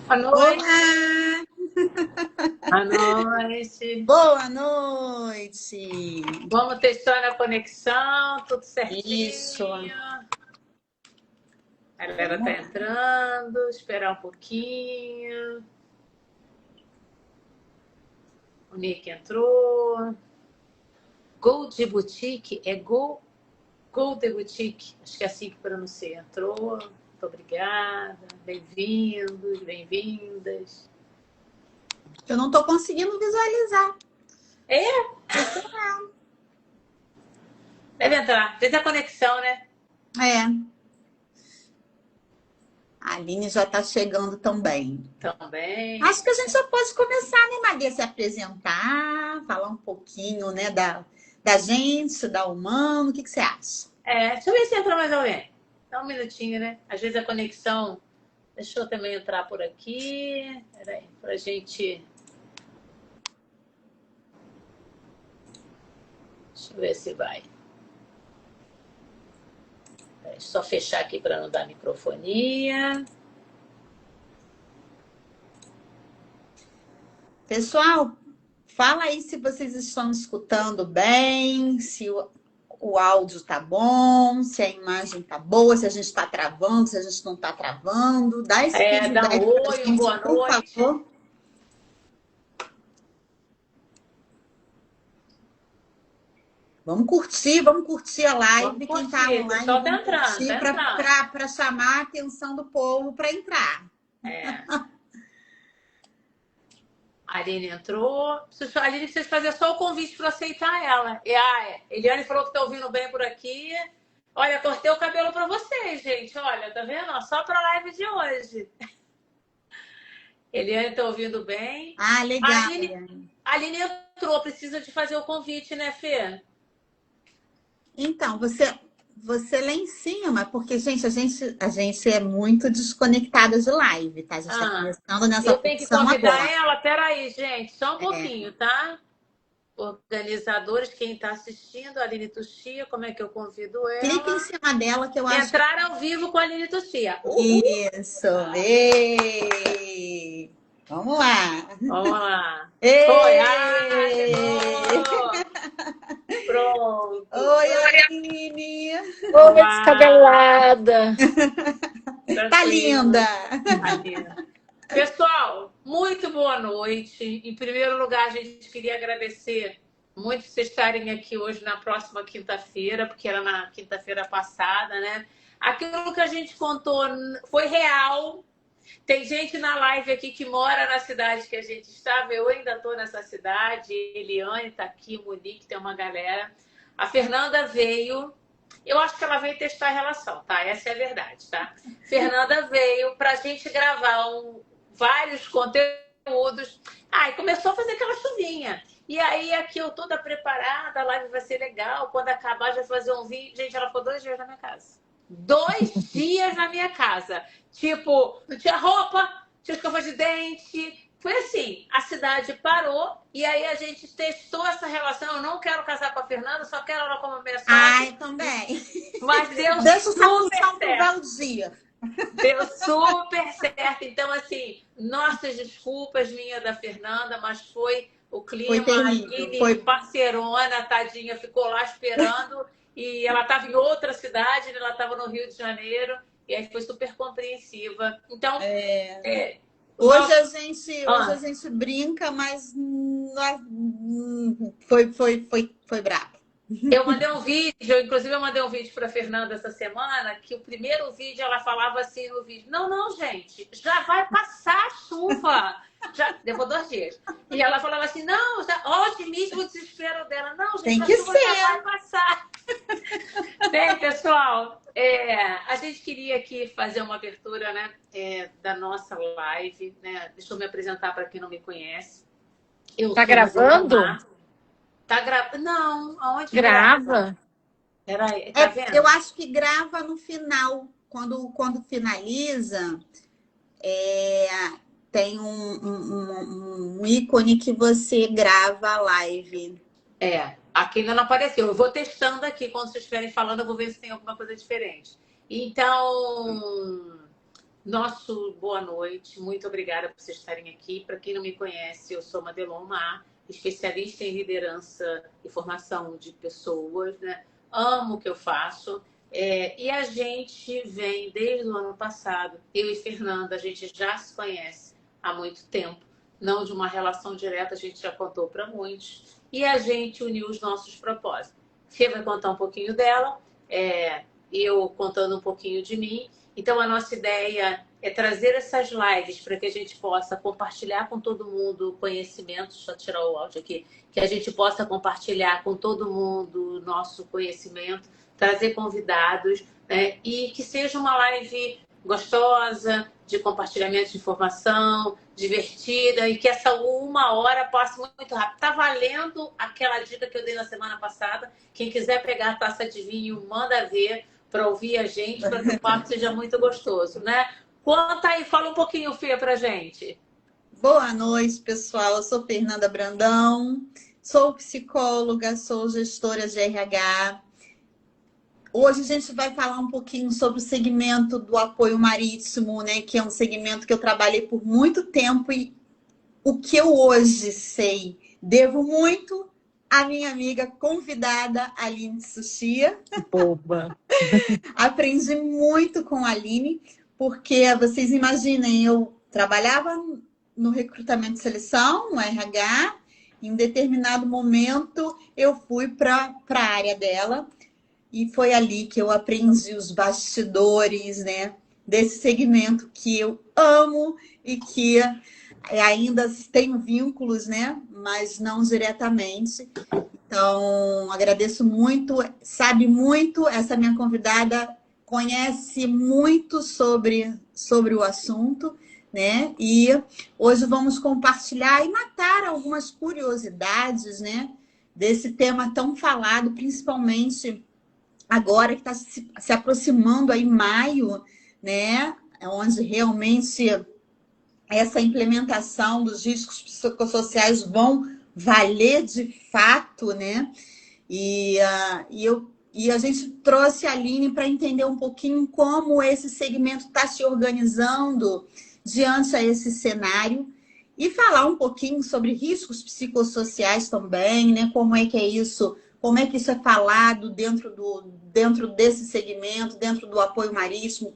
Boa noite. Olá! Boa noite. Boa noite! Vamos testar a conexão, tudo Isso, certinho. A galera tá vamos lá. entrando, esperar um pouquinho. O Nick entrou. Gold Boutique é Gold Boutique. Acho que é assim que pronuncia. Entrou. Muito obrigada. Bem-vindos, bem-vindas. Eu não estou conseguindo visualizar. É, deve entrar. Fez a conexão, né? É, a Aline já está chegando também. Também. Acho que a gente já pode começar, né, Maria? Se apresentar, falar um pouquinho, né, da gente, da Humano. O que você acha? Deixa eu ver se entra mais alguém. Dá um minutinho, né? Às vezes a conexão. Deixa eu também entrar por aqui. Peraí, pra gente. Deixa eu ver se vai. Peraí, só fechar aqui para não dar microfonia. Pessoal, fala aí se vocês estão escutando bem, se o áudio tá bom, se a imagem tá boa, se a gente está travando, se a gente não está travando. Dá esse Dá um feedback para a oi, um gente, boa por noite. favor. Vamos curtir a Vamos live. Quem está curtir. O online, pessoal tá vamos entrando, curtir tá entrando. para chamar a atenção do povo para entrar. É. A Aline entrou. A Aline precisa fazer só o convite para aceitar ela. Eliane falou que tá ouvindo bem por aqui. Olha, cortei o cabelo para vocês, gente. Olha, tá vendo? Só para a live de hoje. Eliane tá ouvindo bem. Ah, A legal, Aline, Eliane. a Aline entrou, precisa de fazer o convite, né, Fê? Então, você lá em cima, porque, gente, a gente é muito desconectada de live, tá? A gente está Ah, começando nessa eu tenho que função convidar agora. ela? Peraí, gente, só um É, pouquinho, tá? Organizadores, quem está assistindo, a Aline Tuxia, como é que eu convido clica em ela? cima dela que eu acho que Entrar ao vivo com a Aline Tuxia. Uhul! isso. Ê! Vamos lá. Vamos lá. Foi! Ah, Ê! chegou! Pronto. Oi, Aline! Oi, Olá! descabelada. Tá Tranquilo. linda! Aline. Pessoal, muito boa noite. Em primeiro lugar, a gente queria agradecer muito vocês estarem aqui hoje na próxima quinta-feira, porque era na quinta-feira passada, né? Aquilo que a gente contou foi real. Tem gente na live aqui que mora na cidade que a gente estava. Eu ainda estou nessa cidade. Eliane está aqui, Monique, tem uma galera. A Fernanda veio. Eu acho que ela veio testar a relação, tá? Essa é a verdade, tá? Fernanda veio para a gente gravar vários conteúdos. E começou a fazer aquela chuvinha. E aí, aqui eu toda preparada, a live vai ser legal. Quando acabar, já fazer um vídeo. Gente, ela ficou 2 dias na minha casa. 2 dias na minha casa. Tipo, não tinha roupa, tinha escova de dente. Foi assim, a cidade parou e aí a gente testou essa relação. Eu não quero casar com a Fernanda, só quero ela como minha sogra. Ai, também. Mas deu Deixa essa super função pro certo. Valdir. Deu super certo. Então, assim, nossas desculpas, minha da Fernanda, mas foi o Foi clima. A terrível. Aline, Foi. parceirona, tadinha, ficou lá esperando. E ela estava em outra cidade, ela estava no Rio de Janeiro. E aí foi super compreensiva. Então, Hoje nós... a gente brinca, mas foi brabo. Eu mandei um vídeo, inclusive eu mandei um vídeo para a Fernanda essa semana, que o primeiro vídeo ela falava assim no vídeo: não, não, gente, já vai passar a chuva. Já levou 2 dias. E ela falava assim: não, já, otimismo o desespero dela. Não, Tem gente, a que chuva já ser. vai passar. Bem, pessoal, a gente queria aqui fazer uma abertura, né, da nossa live, né? Deixa eu me apresentar para quem não me conhece. Eu Tá sou Maria gravando? Tomar. Tá gravando? Não, aonde grava? Grava. Peraí, tá Eu vendo? acho que grava no final, quando finaliza, é, tem um ícone que você grava a live. Aqui ainda não apareceu. Eu vou testando aqui. Quando vocês estiverem falando, eu vou ver se tem alguma coisa diferente. Então, nosso boa noite. Muito obrigada por vocês estarem aqui. Para quem não me conhece, eu sou Madelon Mar, especialista em liderança e formação de pessoas, né? Amo o que eu faço. E a gente vem desde o ano passado, eu e Fernanda, a gente já se conhece há muito tempo, não de uma relação direta, a gente já contou para muitos, e a gente uniu os nossos propósitos. Fê vai contar um pouquinho dela, eu contando um pouquinho de mim. Então, a nossa ideia é trazer essas lives para que a gente possa compartilhar com todo mundo conhecimento. Deixa eu tirar o áudio aqui. Que a gente possa compartilhar com todo mundo o nosso conhecimento, trazer convidados, né? E que seja uma live gostosa, de compartilhamento de informação, divertida, e que essa 1 hora passe muito rápido. Tá valendo aquela dica que eu dei na semana passada. Quem quiser pegar a taça de vinho, manda ver para ouvir a gente, para que o papo seja muito gostoso, né? Conta aí, fala um pouquinho, Fê, pra gente. Boa noite, pessoal. Eu sou Fernanda Brandão, sou psicóloga, sou gestora de RH. Hoje a gente vai falar um pouquinho sobre o segmento do apoio marítimo, né? Que é um segmento que eu trabalhei por muito tempo e o que eu hoje sei, devo muito à minha amiga convidada, Aline Tsuchiya. Boba. Aprendi muito com a Aline, porque vocês imaginem, eu trabalhava no recrutamento de seleção, no RH, em determinado momento eu fui para a área dela e foi ali que eu aprendi os bastidores, né, desse segmento que eu amo e que ainda tenho vínculos, né, mas não diretamente. Então, agradeço muito, sabe muito, essa minha convidada conhece muito sobre o assunto, né? E hoje vamos compartilhar e matar algumas curiosidades, né? Desse tema tão falado, principalmente agora que está se aproximando aí maio, né? Onde realmente essa implementação dos riscos psicossociais vão valer de fato, né? E a gente trouxe a Aline para entender um pouquinho como esse segmento está se organizando diante a esse cenário e falar um pouquinho sobre riscos psicossociais também, né? Como é que é isso? Como é que isso é falado dentro desse segmento, dentro do apoio marítimo,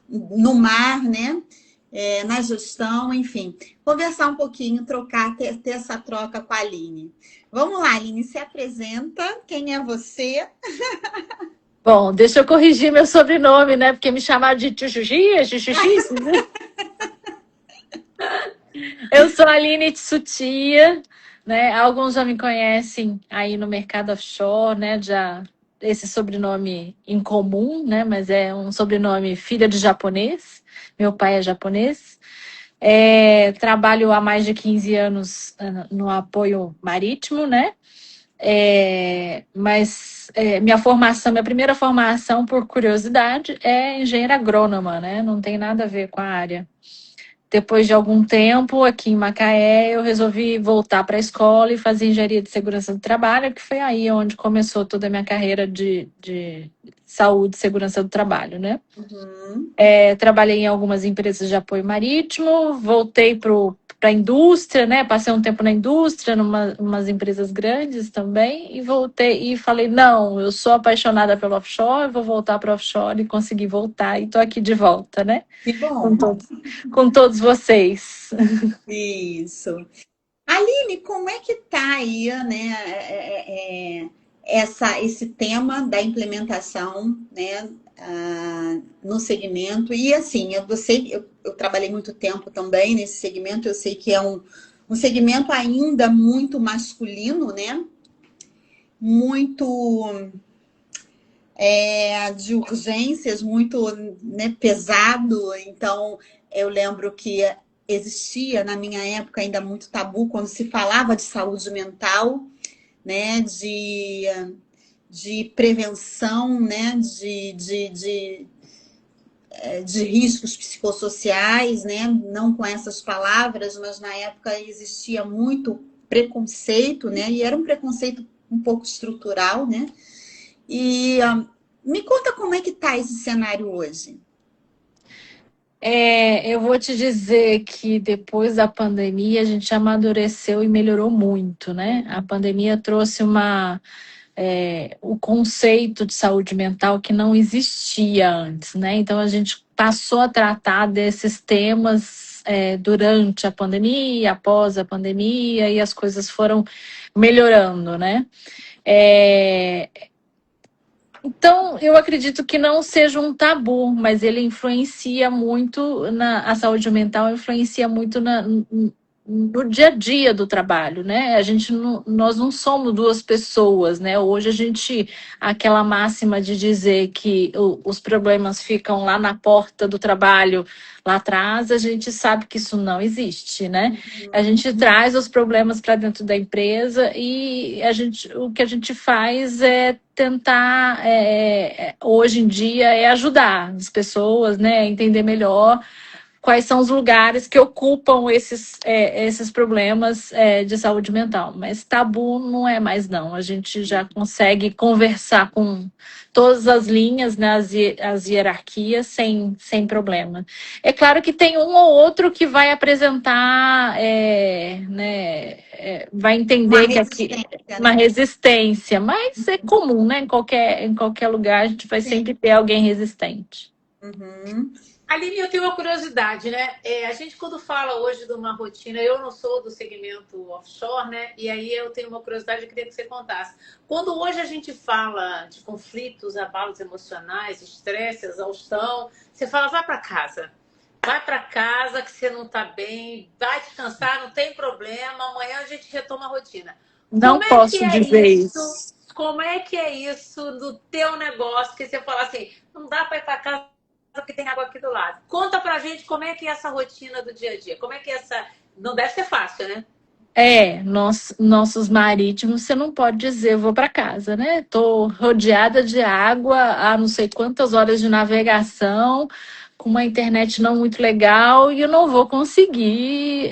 no mar, né? Na gestão, enfim. Conversar um pouquinho, ter essa troca com a Aline. Vamos lá, Aline, se apresenta. Quem é você? Bom, deixa eu corrigir meu sobrenome, né? Porque me chamaram de Tchujuji, né? Eu sou a Aline Tsuchiya, né? Alguns já me conhecem aí no mercado offshore, né? Já esse sobrenome incomum, né? Mas é um sobrenome filha de japonês. Meu pai é japonês. Trabalho há mais de 15 anos no apoio marítimo, né? Mas minha primeira formação, por curiosidade, é engenheira agrônoma, né? Não tem nada a ver com a área. Depois de algum tempo, aqui em Macaé, eu resolvi voltar para a escola e fazer engenharia de segurança do trabalho, que foi aí onde começou toda a minha carreira de saúde e segurança do trabalho, né? Uhum. Trabalhei em algumas empresas de apoio marítimo, voltei para a indústria, né? Passei um tempo na indústria, umas empresas grandes também, e voltei e falei, não, eu sou apaixonada pelo offshore, vou voltar para o offshore e consegui voltar, e estou aqui de volta, né? Que bom. Com todos vocês. Isso. Aline, como é que tá aí, né, esse tema da implementação, né, no segmento? E assim, eu trabalhei muito tempo também nesse segmento, eu sei que é um segmento ainda muito masculino, né? Muito de urgências, muito, né, pesado. Então, eu lembro que existia na minha época ainda muito tabu quando se falava de saúde mental, né, de prevenção, né, de riscos psicossociais, né, não com essas palavras, mas na época existia muito preconceito, né, e era um preconceito um pouco estrutural, né. E me conta como é que está esse cenário hoje. Eu vou te dizer que depois da pandemia a gente amadureceu e melhorou muito, né? A pandemia trouxe o conceito de saúde mental que não existia antes, né? Então a gente passou a tratar desses temas durante a pandemia, após a pandemia, e as coisas foram melhorando, né? É, Então, eu acredito que não seja um tabu, mas ele influencia muito a saúde mental influencia muito no dia a dia do trabalho, né? Nós não somos duas pessoas, né? Hoje aquela máxima de dizer que os problemas ficam lá na porta do trabalho, lá atrás, a gente sabe que isso não existe, né? A gente traz os problemas para dentro da empresa e o que a gente faz é tentar, hoje em dia, ajudar as pessoas, né, a entender melhor quais são os lugares que ocupam esses problemas de saúde mental. Mas tabu não é mais, não. A gente já consegue conversar com todas as linhas, né, as hierarquias, sem problema. É claro que tem um ou outro que vai apresentar, vai entender que aqui uma resistência, mas é comum, né? Em qualquer lugar a gente vai sempre ter alguém resistente. Uhum. Aline, eu tenho uma curiosidade, né? A gente, quando fala hoje de uma rotina, eu não sou do segmento offshore, né? E aí eu tenho uma curiosidade, eu queria que você contasse. Quando hoje a gente fala de conflitos, abalos emocionais, estresse, exaustão, você fala, vai para casa. Vai para casa que você não está bem, vai descansar, não tem problema, amanhã a gente retoma a rotina. Não Como é posso que é dizer isso? isso. Como é que é isso do teu negócio? Que você fala assim, não dá para ir para casa porque tem água aqui do lado. Conta pra gente como é que é essa rotina do dia a dia. Como é que é essa... Não deve ser fácil, né? Nossos marítimos, você não pode dizer, vou para casa, né? Estou rodeada de água há não sei quantas horas de navegação, com uma internet não muito legal, e eu não vou conseguir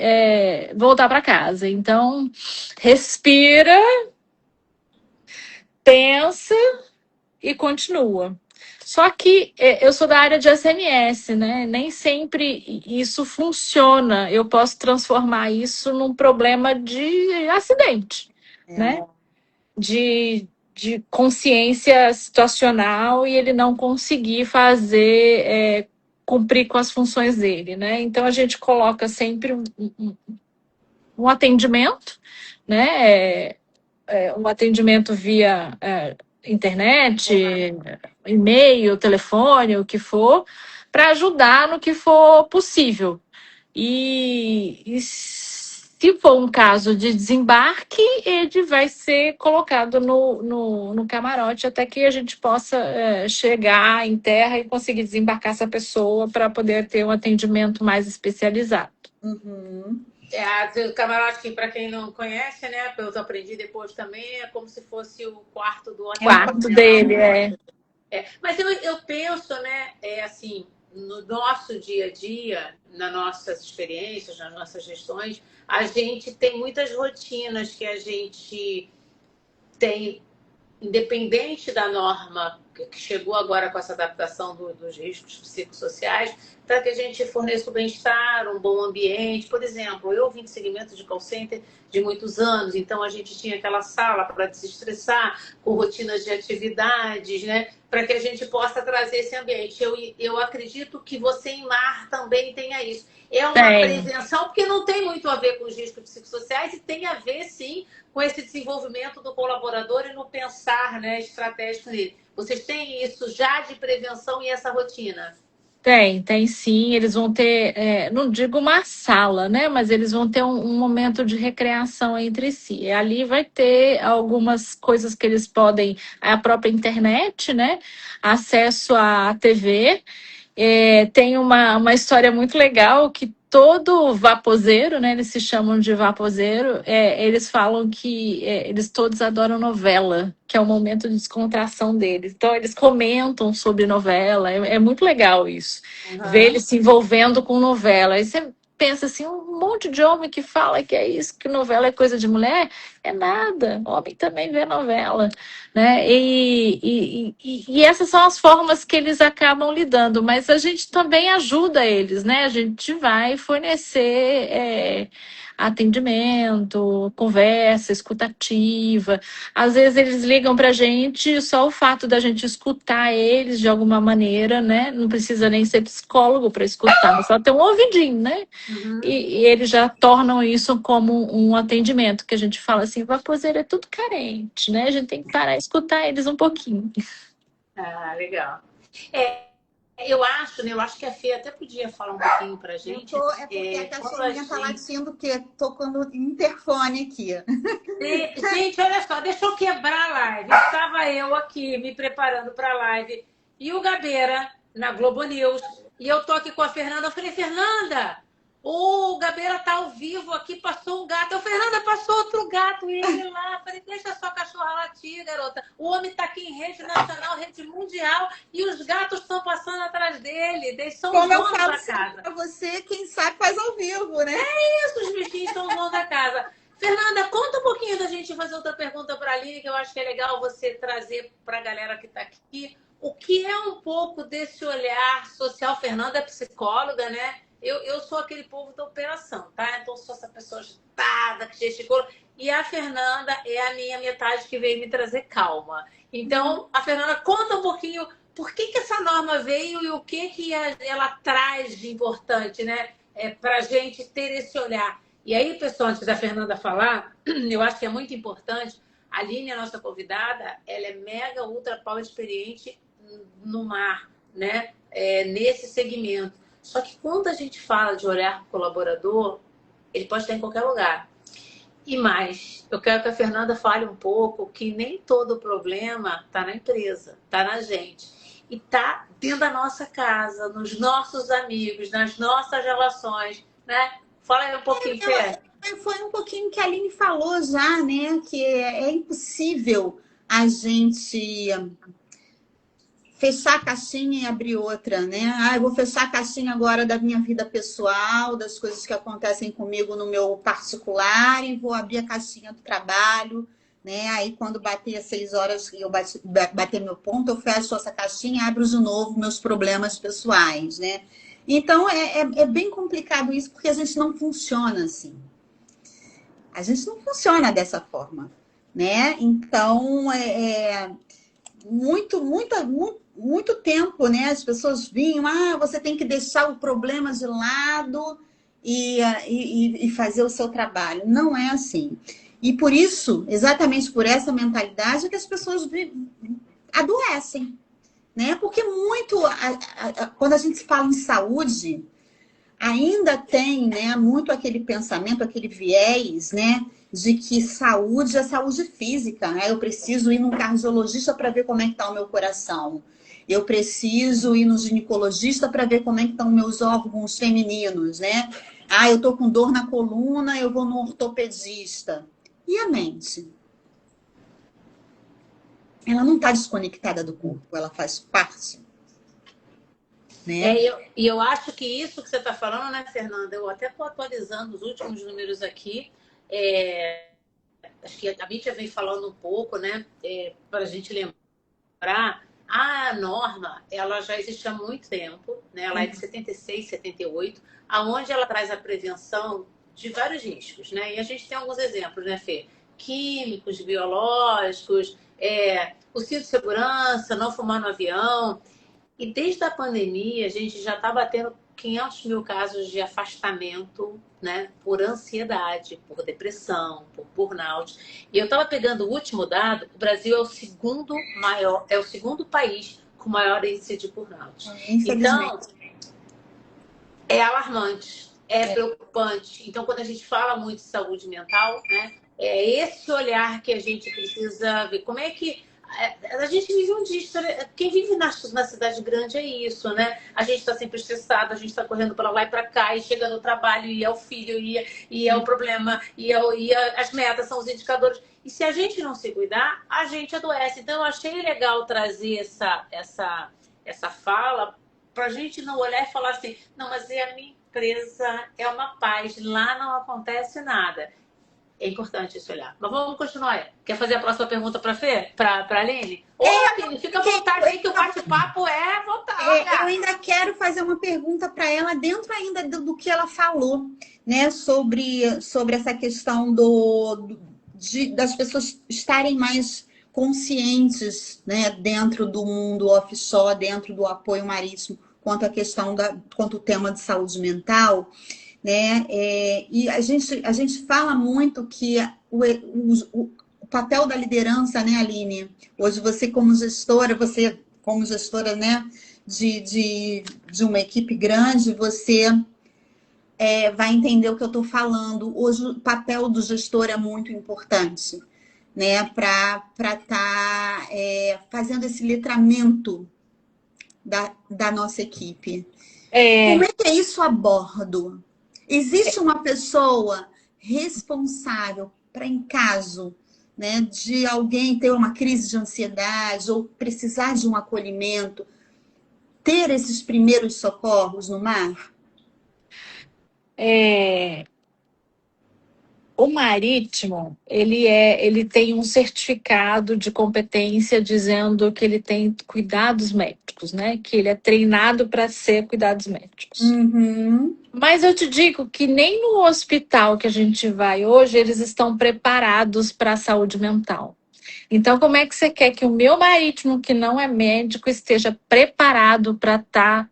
voltar para casa. Então, respira, pensa e continua. Só que eu sou da área de SMS, né? Nem sempre isso funciona. Eu posso transformar isso num problema de acidente, né? De consciência situacional e ele não conseguir cumprir com as funções dele, né? Então a gente coloca sempre um atendimento, né? Um atendimento via internet, e-mail, telefone, o que for, para ajudar no que for possível. E se for um caso de desembarque, ele vai ser colocado no camarote até que a gente possa chegar em terra e conseguir desembarcar essa pessoa para poder ter um atendimento mais especializado. Uhum. O camarote, para quem não conhece, né? Eu aprendi depois também, é como se fosse o quarto do hotel. O quarto dele, Mas eu penso, né? Assim, no nosso dia a dia, nas nossas experiências, nas nossas gestões, a gente tem muitas rotinas que a gente tem, independente da norma que chegou agora com essa adaptação dos riscos psicossociais, para que a gente forneça o bem-estar, um bom ambiente. Por exemplo, eu vim de segmento de call center de muitos anos, então a gente tinha aquela sala para desestressar, com rotinas de atividades, né? Para que a gente possa trazer esse ambiente. Eu acredito que você em Mar também tenha isso. É uma prevenção, porque não tem muito a ver com os riscos psicossociais e tem a ver, sim, com esse desenvolvimento do colaborador e no pensar, né, estratégico nele. Vocês têm isso já de prevenção e essa rotina? Tem sim. Eles vão ter, não digo uma sala, né? Mas eles vão ter um momento de recreação entre si. E ali vai ter algumas coisas que eles podem, a própria internet, né? Acesso à TV. Tem uma história muito legal que todo vaposeiro, né? Eles se chamam de vaposeiro. Eles falam que eles todos adoram novela, que é o momento de descontração deles. Então eles comentam sobre novela. É muito legal isso. Ver eles se envolvendo com novela. Aí você pensa assim, um monte de homem que fala que é isso, que novela é coisa de mulher, é nada. Homem também vê novela, né? E essas são as formas que eles acabam lidando, mas a gente também ajuda eles, né? A gente vai fornecer atendimento, conversa, escutativa. Às vezes eles ligam para a gente, só o fato da gente escutar eles de alguma maneira, né? Não precisa nem ser psicólogo para escutar, só ter um ouvidinho, né? Uhum. E eles já tornam isso como um atendimento, que a gente fala assim, Vaposeiro é tudo carente, né? A gente tem que parar e escutar eles um pouquinho. Ah, legal. Eu acho, né? Eu acho que a Fê até podia falar um pouquinho pra gente. É porque a cachorrinha tá latindo, porque tocando interfone aqui. Gente, olha só, deixa eu quebrar a live. Estava eu aqui me preparando para a live e o Gabeira na Globo News. E eu tô aqui com a Fernanda. Eu falei, Fernanda, o Gabeira tá ao vivo aqui, passou um gato. Fernanda, passou outro gato e ele lá. Eu falei, deixa sua cachorra latir, garota. O homem tá aqui em rede nacional, rede mundial e os gatos estão passando atrás dele. Eles são os donos da casa. Para você, quem sabe faz ao vivo, né? É isso, os bichinhos são os donos da casa. Fernanda, conta um pouquinho da gente fazer outra pergunta para a Aline, que eu acho que é legal você trazer para a galera que está aqui. O que é um pouco desse olhar social? Fernanda é psicóloga, né? Eu sou aquele povo da operação, tá? Então, sou essa pessoa agitada, que gesticula. E a Fernanda é a minha metade que veio me trazer calma. Então, a Fernanda, conta um pouquinho por que essa norma veio e o que ela traz de importante, né? Para a gente ter esse olhar. E aí, pessoal, antes da Fernanda falar, eu acho que é muito importante. A Aline, a nossa convidada, ela é mega, ultra power experiente no mar, né? Nesse segmento. Só que quando a gente fala de olhar colaborador, ele pode estar em qualquer lugar. E mais, eu quero que a Fernanda fale um pouco que nem todo o problema está na empresa, está na gente. E está dentro da nossa casa, nos nossos amigos, nas nossas relações, né? Fala aí um pouquinho, Fê. Foi um pouquinho que a Aline falou já, né? Que é impossível a gente fechar a caixinha e abrir outra, né? Eu vou fechar a caixinha agora da minha vida pessoal, das coisas que acontecem comigo no meu particular, e vou abrir a caixinha do trabalho, né? Aí quando bater as 6 horas e eu bater meu ponto, eu fecho essa caixinha e abro de novo meus problemas pessoais, né? Então é bem complicado isso, porque a gente não funciona assim. A gente não funciona dessa forma, né? Então muito tempo, né? As pessoas vinham, você tem que deixar o problema de lado e fazer o seu trabalho. Não é assim. E por isso, exatamente por essa mentalidade, que as pessoas adoecem, né? Porque quando a gente fala em saúde, ainda tem, né, muito aquele pensamento, aquele viés, né, de que saúde é saúde física, né? Eu preciso ir num cardiologista para ver como é que está o meu coração. Eu preciso ir no ginecologista para ver como é que estão meus órgãos femininos, né? Eu tô com dor na coluna, eu vou no ortopedista. E a mente? Ela não está desconectada do corpo, ela faz parte. Né? Eu acho que isso que você está falando, né, Fernanda? Eu até estou atualizando os últimos números aqui. Acho que a Mítia vem falando um pouco, né? Para a gente lembrar, a norma ela já existe há muito tempo, né? Ela é de 76, 78, aonde ela traz a prevenção de vários riscos, né? E a gente tem alguns exemplos, né, Fê? Químicos, biológicos, o cinto de segurança, não fumar no avião. E desde a pandemia, a gente já está batendo 500 mil casos de afastamento, né? Por ansiedade, por depressão, por burnout. E eu estava pegando o último dado, o Brasil é o segundo país com maior índice de burnout. Então, é alarmante, é preocupante. Então, quando a gente fala muito de saúde mental, né? É esse olhar que a gente precisa ver. Como é que a gente vive um dia, quem vive na cidade grande é isso, né? A gente está sempre estressado, a gente está correndo para lá e para cá, e chega no trabalho, e é o filho, e é o problema, as metas são os indicadores. E se a gente não se cuidar, a gente adoece. Então, eu achei legal trazer essa fala para a gente não olhar e falar assim, não, mas é a mim. empresa é uma paz, lá não acontece nada. É importante esse olhar. Mas vamos continuar. Quer fazer a próxima pergunta para a Fê? Para a Aline? Ô, Aline, fica à vontade aí, que o bate-papo é à vontade. Eu ainda quero fazer uma pergunta para ela, dentro ainda do que ela falou, né? Sobre essa questão das pessoas estarem mais conscientes, né? Dentro do mundo offshore, dentro do apoio marítimo, quanto à questão quanto ao tema de saúde mental, né? E a gente fala muito que o papel da liderança, né, Aline? Hoje você como gestora, né, de uma equipe grande, você vai entender o que eu estou falando. Hoje o papel do gestor é muito importante, né, para estar fazendo esse letramento da nossa equipe. Como é que é isso a bordo? Existe uma pessoa responsável para, em caso, né, de alguém ter uma crise de ansiedade ou precisar de um acolhimento, ter esses primeiros socorros no mar? O marítimo, ele tem um certificado de competência dizendo que ele tem cuidados médicos, né? Que ele é treinado para ser cuidados médicos. Uhum. Mas eu te digo que nem no hospital que a gente vai hoje, eles estão preparados para a saúde mental. Então, como é que você quer que o meu marítimo, que não é médico, esteja preparado para estar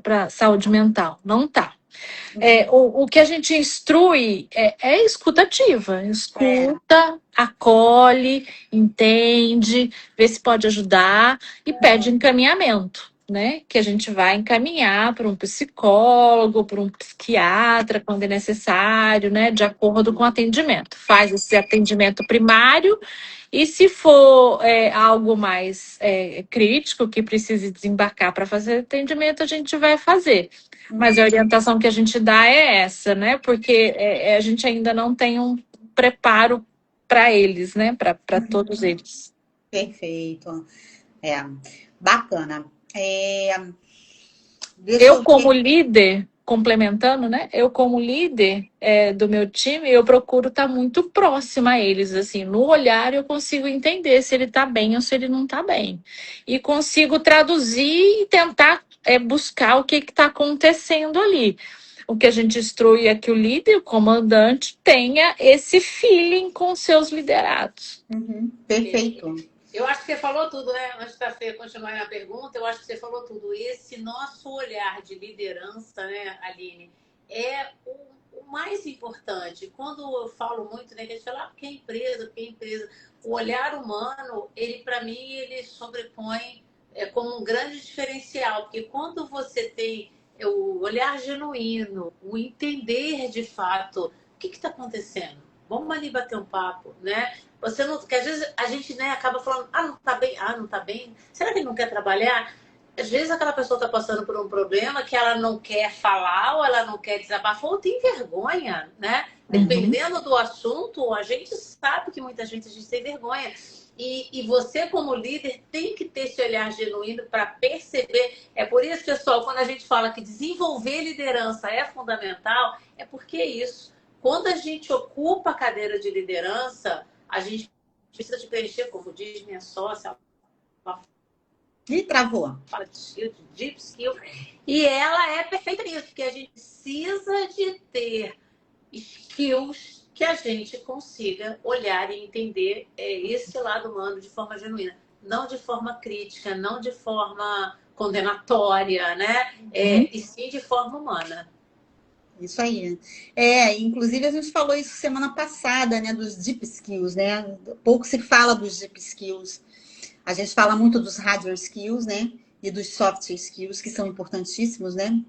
para saúde mental? Não está. O que a gente instrui é escutativa. Escuta, acolhe, entende, vê se pode ajudar e pede encaminhamento, né? Que a gente vai encaminhar para um psicólogo, para um psiquiatra, quando é necessário, né? De acordo com o atendimento. Faz esse atendimento primário e se for algo mais crítico, que precise desembarcar para fazer atendimento, a gente vai fazer. Mas a orientação que a gente dá é essa, né? Porque a gente ainda não tem um preparo para eles, né? Para todos eles. Perfeito. Bacana. Eu como líder, complementando, né? Eu como líder do meu time, eu procuro estar muito próxima a eles, assim, no olhar eu consigo entender se ele está bem ou se ele não está bem. E consigo traduzir e tentar buscar o que está acontecendo ali. O que a gente instrui é que o líder, o comandante, tenha esse feeling com seus liderados. Perfeito. Eu acho que você falou tudo, né? Antes da Fê continuar na pergunta, eu acho que você falou tudo. Esse nosso olhar de liderança, né, Aline, é o mais importante. Quando eu falo muito, né, que a gente fala, porque é empresa. O olhar humano, ele, para mim, ele sobrepõe como um grande diferencial. Porque quando você tem o olhar genuíno, o entender de fato o que está acontecendo, vamos ali bater um papo, né? Você não, porque às vezes a gente, né, acaba falando, não tá bem, será que ele não quer trabalhar? Às vezes aquela pessoa está passando por um problema que ela não quer falar, ou ela não quer desabafar, ou tem vergonha, né? Dependendo do assunto, a gente sabe que muita gente a gente tem vergonha. E você, como líder, tem que ter esse olhar genuíno para perceber. É por isso, pessoal, quando a gente fala que desenvolver liderança é fundamental, é porque é isso. Quando a gente ocupa a cadeira de liderança, a gente precisa de preencher, como diz minha sócia, e travou. Fala de deep skill. E ela é perfeita nisso, porque a gente precisa de ter skills que a gente consiga olhar e entender esse lado humano de forma genuína. Não de forma crítica, não de forma condenatória, né? E sim de forma humana. Isso aí. Inclusive a gente falou isso semana passada, né, dos deep skills, né? Pouco se fala dos deep skills. A gente fala muito dos hardware skills, né? E dos soft skills, que são importantíssimos, né?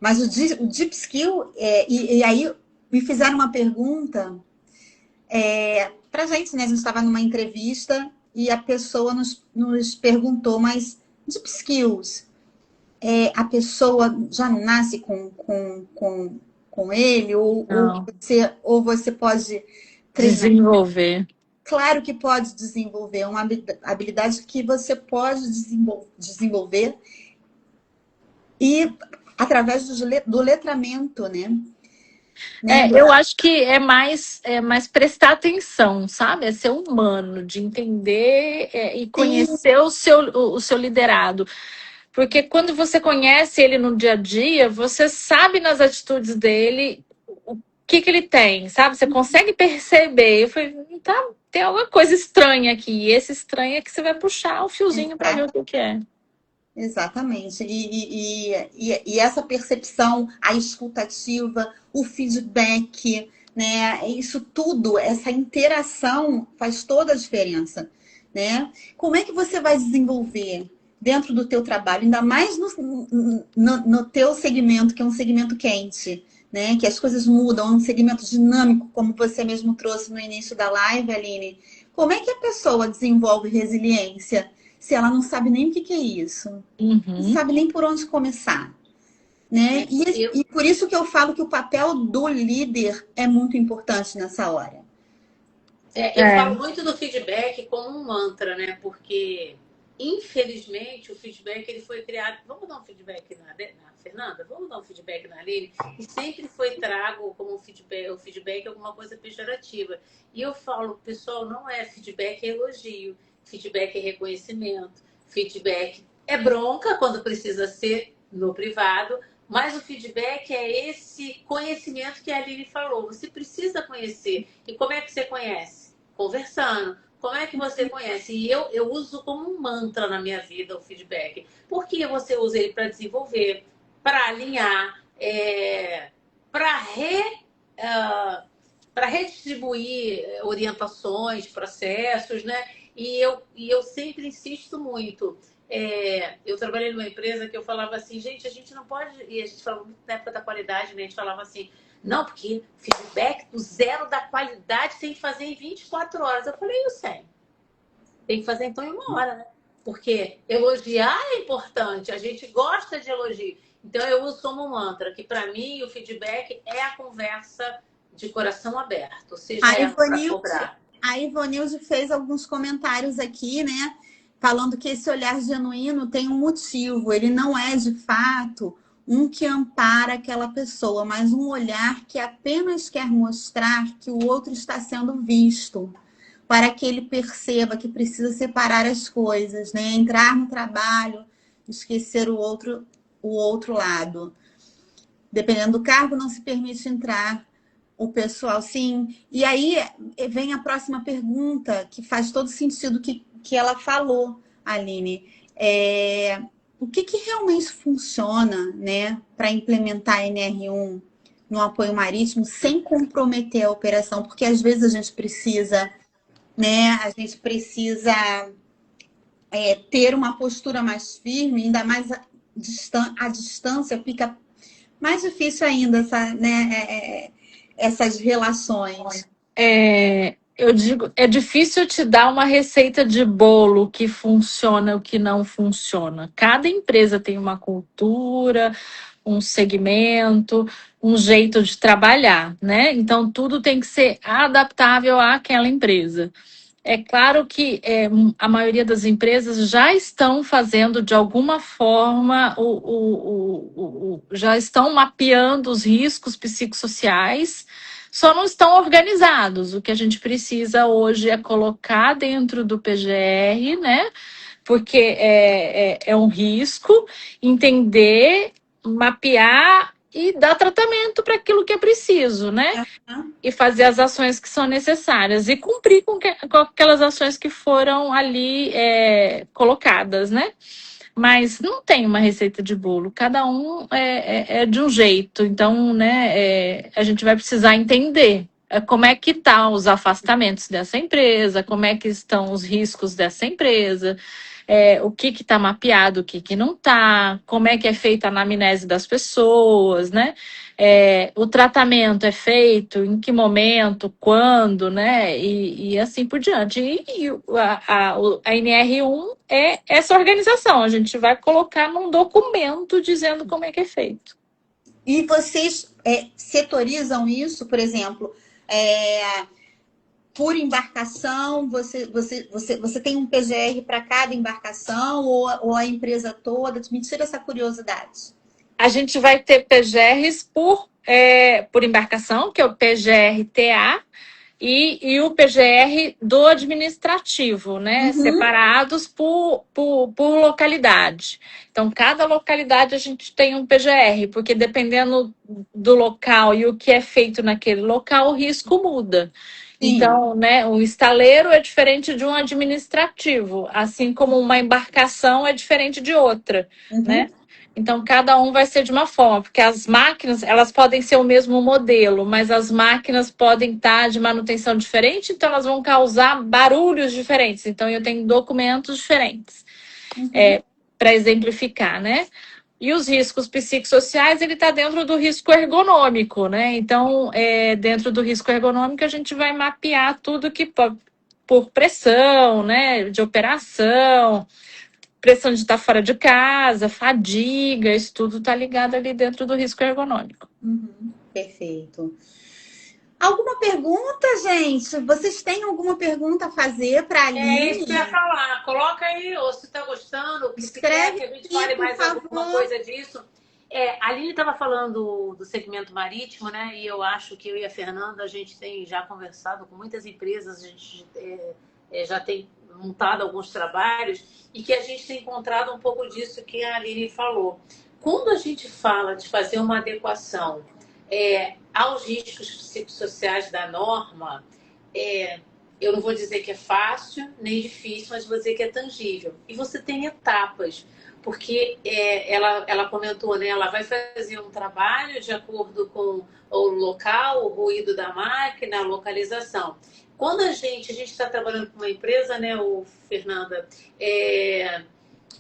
Mas o deep skill, e aí me fizeram uma pergunta pra gente, né? A gente estava numa entrevista e a pessoa nos perguntou, mas deep skills, a pessoa já nasce com ele, ou você pode desenvolver. Claro que pode desenvolver, é uma habilidade que você pode desenvolver. E através do letramento, né? Eu acho que é mais prestar atenção, sabe? É ser humano, de entender e Sim, conhecer o seu liderado. Porque quando você conhece ele no dia a dia, você sabe nas atitudes dele o que ele tem, sabe? Você consegue perceber. Eu falei, tá, tem alguma coisa estranha aqui. E esse estranho é que você vai puxar o fiozinho para ver o que é. exatamente. E essa percepção, a escutativa, o feedback, né? Isso tudo, essa interação faz toda a diferença, né? Como é que você vai desenvolver dentro do teu trabalho, ainda mais no teu segmento, que é um segmento quente, né? Que as coisas mudam, é um segmento dinâmico, como você mesmo trouxe no início da live, Aline. Como é que a pessoa desenvolve resiliência se ela não sabe nem o que é isso? Não Uhum. sabe nem por onde começar, né? E por isso que eu falo que o papel do líder é muito importante nessa hora. Eu falo muito do feedback como um mantra, né? Porque, infelizmente, o feedback ele foi criado. Vamos dar um feedback na Fernanda? Vamos dar um feedback na Aline? E sempre foi trago como um feedback. O feedback é alguma coisa pejorativa. E eu falo, pessoal, não é feedback, é elogio. Feedback é reconhecimento. Feedback é bronca quando precisa ser no privado. Mas o feedback é esse conhecimento que a Aline falou. Você precisa conhecer. E como é que você conhece? Conversando. Como é que você conhece? E eu uso como um mantra na minha vida o feedback. Porque você usa ele para desenvolver, para alinhar, para para redistribuir orientações, processos, né? E eu sempre insisto muito. Eu trabalhei numa empresa que eu falava assim, gente, a gente não pode. E a gente falava muito na época da qualidade, né? A gente falava assim, não, porque feedback do zero da qualidade tem que fazer em 24 horas. Eu falei, eu sei. Tem que fazer então em 1 hora, né? Porque elogiar é importante, a gente gosta de elogio. Então eu uso como mantra que para mim o feedback é a conversa de coração aberto, seja ela para cobrar. A Ivonilde fez alguns comentários aqui, né? Falando que esse olhar genuíno tem um motivo. Ele não é, de fato, um que ampara aquela pessoa, mas um olhar que apenas quer mostrar que o outro está sendo visto, para que ele perceba que precisa separar as coisas, né? Entrar no trabalho, esquecer o outro lado. Dependendo do cargo, não se permite entrar o pessoal, sim. E aí vem a próxima pergunta, que faz todo sentido que ela falou, Aline. O que realmente funciona, né, para implementar a NR1 no apoio marítimo sem comprometer a operação? Porque às vezes a gente precisa, né, ter uma postura mais firme, ainda mais a distância fica mais difícil ainda, essas relações. Eu digo, é difícil te dar uma receita de bolo que funciona, o que não funciona. Cada empresa tem uma cultura, um segmento, um jeito de trabalhar, né? Então tudo tem que ser adaptável àquela empresa. É claro que a maioria das empresas já estão fazendo de alguma forma, já estão mapeando os riscos psicossociais, só não estão organizados. O que a gente precisa hoje é colocar dentro do PGR, né? Porque é um risco, entender, mapear e dar tratamento para aquilo que é preciso, né? E fazer as ações que são necessárias e cumprir com aquelas ações que foram ali colocadas, né? Mas não tem uma receita de bolo, cada um é de um jeito. Então, né, a gente vai precisar entender como é que estão os afastamentos dessa empresa, como é que estão os riscos dessa empresa, o que está mapeado, o que não está, como é que é feita a anamnese das pessoas, né? O tratamento é feito, em que momento, quando, né? E assim por diante. E a NR1 é essa organização. A gente vai colocar num documento dizendo como é que é feito. E vocês setorizam isso, por exemplo, por embarcação? Você tem um PGR para cada embarcação ou a empresa toda? Me tira essa curiosidade. a gente vai ter PGRs por embarcação, que é o PGR-TA, e o PGR do administrativo, né? Separados por localidade. Então, cada localidade a gente tem um PGR, porque dependendo do local e o que é feito naquele local, o risco muda. Sim. Então, né, um estaleiro é diferente de um administrativo, assim como uma embarcação é diferente de outra, né? Então, cada um vai ser de uma forma, porque as máquinas, elas podem ser o mesmo modelo, mas as máquinas podem estar de manutenção diferente, então elas vão causar barulhos diferentes. Então, eu tenho documentos diferentes, para exemplificar, né? E os riscos psicossociais, ele está dentro do risco ergonômico, né? Então, dentro do risco ergonômico, a gente vai mapear tudo que por pressão, né? De operação, pressão de estar fora de casa, fadiga, isso tudo está ligado ali dentro do risco ergonômico. Perfeito. Alguma pergunta, gente? Vocês têm alguma pergunta a fazer para a Aline? É isso que eu ia falar. Coloca aí, ou se está gostando, se quer que a gente fale mais alguma coisa disso. A Aline estava falando do segmento marítimo, né? E eu acho que eu e a Fernanda, a gente tem já conversado com muitas empresas, a gente já tem montado alguns trabalhos e que a gente tem encontrado um pouco disso que a Aline falou. Quando a gente fala de fazer uma adequação aos riscos psicossociais da norma, eu não vou dizer que é fácil nem difícil, mas vou dizer que é tangível. E você tem etapas, porque ela comentou, né? Ela vai fazer um trabalho de acordo com o local, o ruído da máquina, a localização. Quando a gente está trabalhando com uma empresa, né, Fernanda,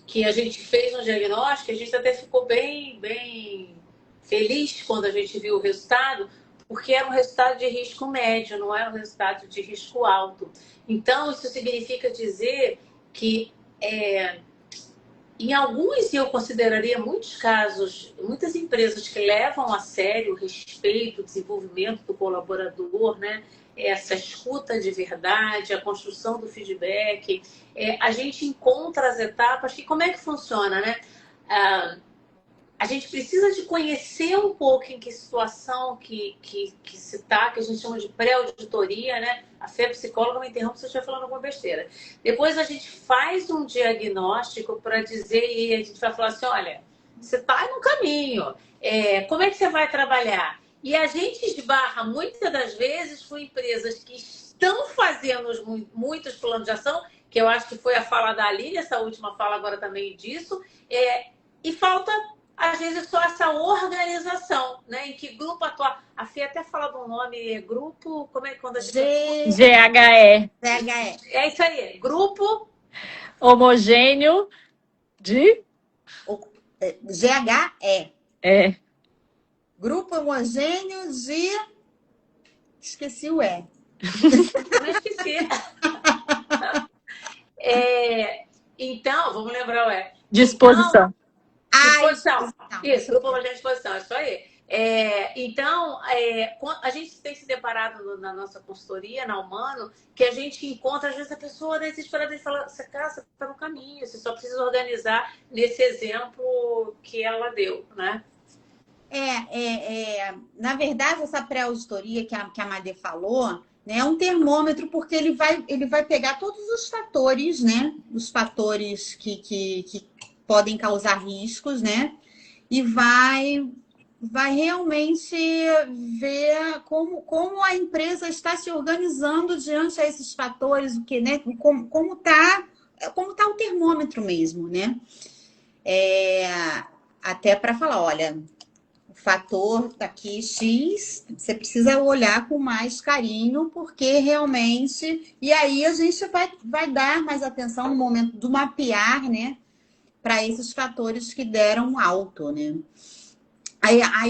que a gente fez um diagnóstico, a gente até ficou bem feliz quando a gente viu o resultado, porque era um resultado de risco médio, não era um resultado de risco alto. Então, isso significa dizer que em alguns, eu consideraria muitos casos, muitas empresas que levam a sério o respeito, o desenvolvimento do colaborador, né? Essa escuta de verdade, a construção do feedback, a gente encontra as etapas que como é que funciona, né? A gente precisa de conhecer um pouco em que situação que se está, que a gente chama de pré-auditoria, né? A Fê, psicóloga, me interrompe se eu estiver falando alguma besteira. Depois a gente faz um diagnóstico para dizer, e a gente vai falar assim, olha, você está no caminho, como é que você vai trabalhar? E a gente esbarra, muitas das vezes, com empresas que estão fazendo muitos planos de ação, que eu acho que foi a fala da Aline, essa última fala agora também disso, e falta... Às vezes só essa organização, né? Em que grupo atuar. A Fê até fala do nome, grupo... Como é que quando a gente... GHE. GHE. É isso aí, grupo... Homogêneo de... GHE. Grupo homogêneo de... Esqueci o E. Não esqueci. Então, vamos lembrar o E. Disposição. Disposição. Isso, grupo homogêneo de disposição, é isso aí. Então, a gente tem se deparado na nossa consultoria, na Humano, que a gente encontra, às vezes, a pessoa desesperada e fala, cara, você está no caminho, você só precisa organizar nesse exemplo que ela deu, né? Na verdade, essa pré-auditoria que a Madê falou, né, é um termômetro, porque ele vai pegar todos os fatores, né? Os fatores que podem causar riscos, né? E vai realmente ver como a empresa está se organizando diante a esses fatores, o que, né? Como tá o termômetro mesmo, né? Até para falar, olha, o fator aqui X, você precisa olhar com mais carinho, porque realmente... E aí a gente vai dar mais atenção no momento do mapear, né? Para esses fatores que deram alto, né? Aí a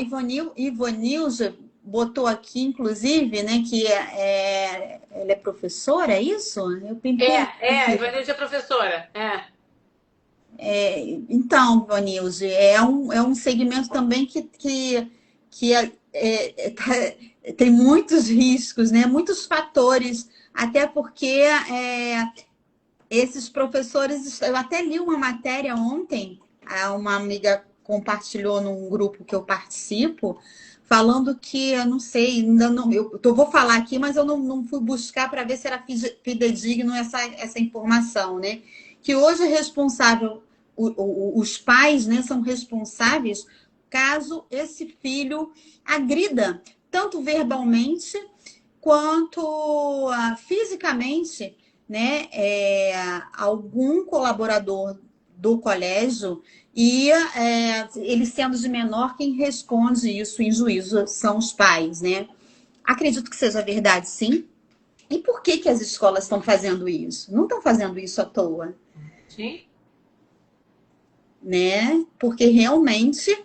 Ivonilza botou aqui, inclusive, né, que ela é professora, é isso? A Ivonilza é professora, Então, Ivonilza, é um segmento também que tem muitos riscos, né? Muitos fatores, até porque esses professores... Eu até li uma matéria ontem, uma amiga compartilhou num grupo que eu participo, falando que, eu não sei, ainda não, eu vou falar aqui, mas eu não fui buscar para ver se era fidedigno essa informação, né? Que hoje é responsável, os pais, né, são responsáveis caso esse filho agrida, tanto verbalmente quanto fisicamente, né, algum colaborador do colégio e ele sendo de menor, quem responde isso em juízo são os pais, né? Acredito que seja verdade, sim. E por que as escolas estão fazendo isso? Não estão fazendo isso à toa. Sim. Né? Porque realmente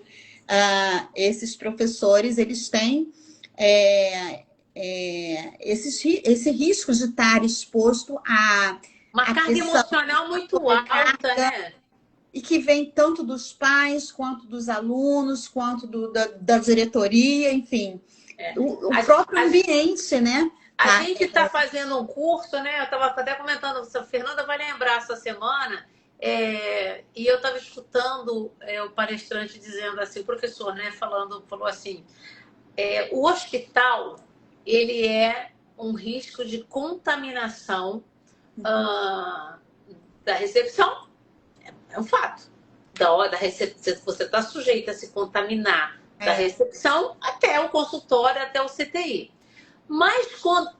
esses professores, eles têm esse risco de estar exposto a uma carga emocional muito alta, né? E que vem tanto dos pais, quanto dos alunos, quanto da diretoria, enfim. O próprio ambiente, né? A gente está fazendo um curso, né? Eu estava até comentando, a Fernanda vai lembrar essa semana, e eu estava escutando o palestrante dizendo assim, o professor, né, falou assim, o hospital, ele é um risco de contaminação da recepção, é um fato. Da recepção, você está sujeito a se contaminar da recepção até o consultório, até o CTI. Mas quando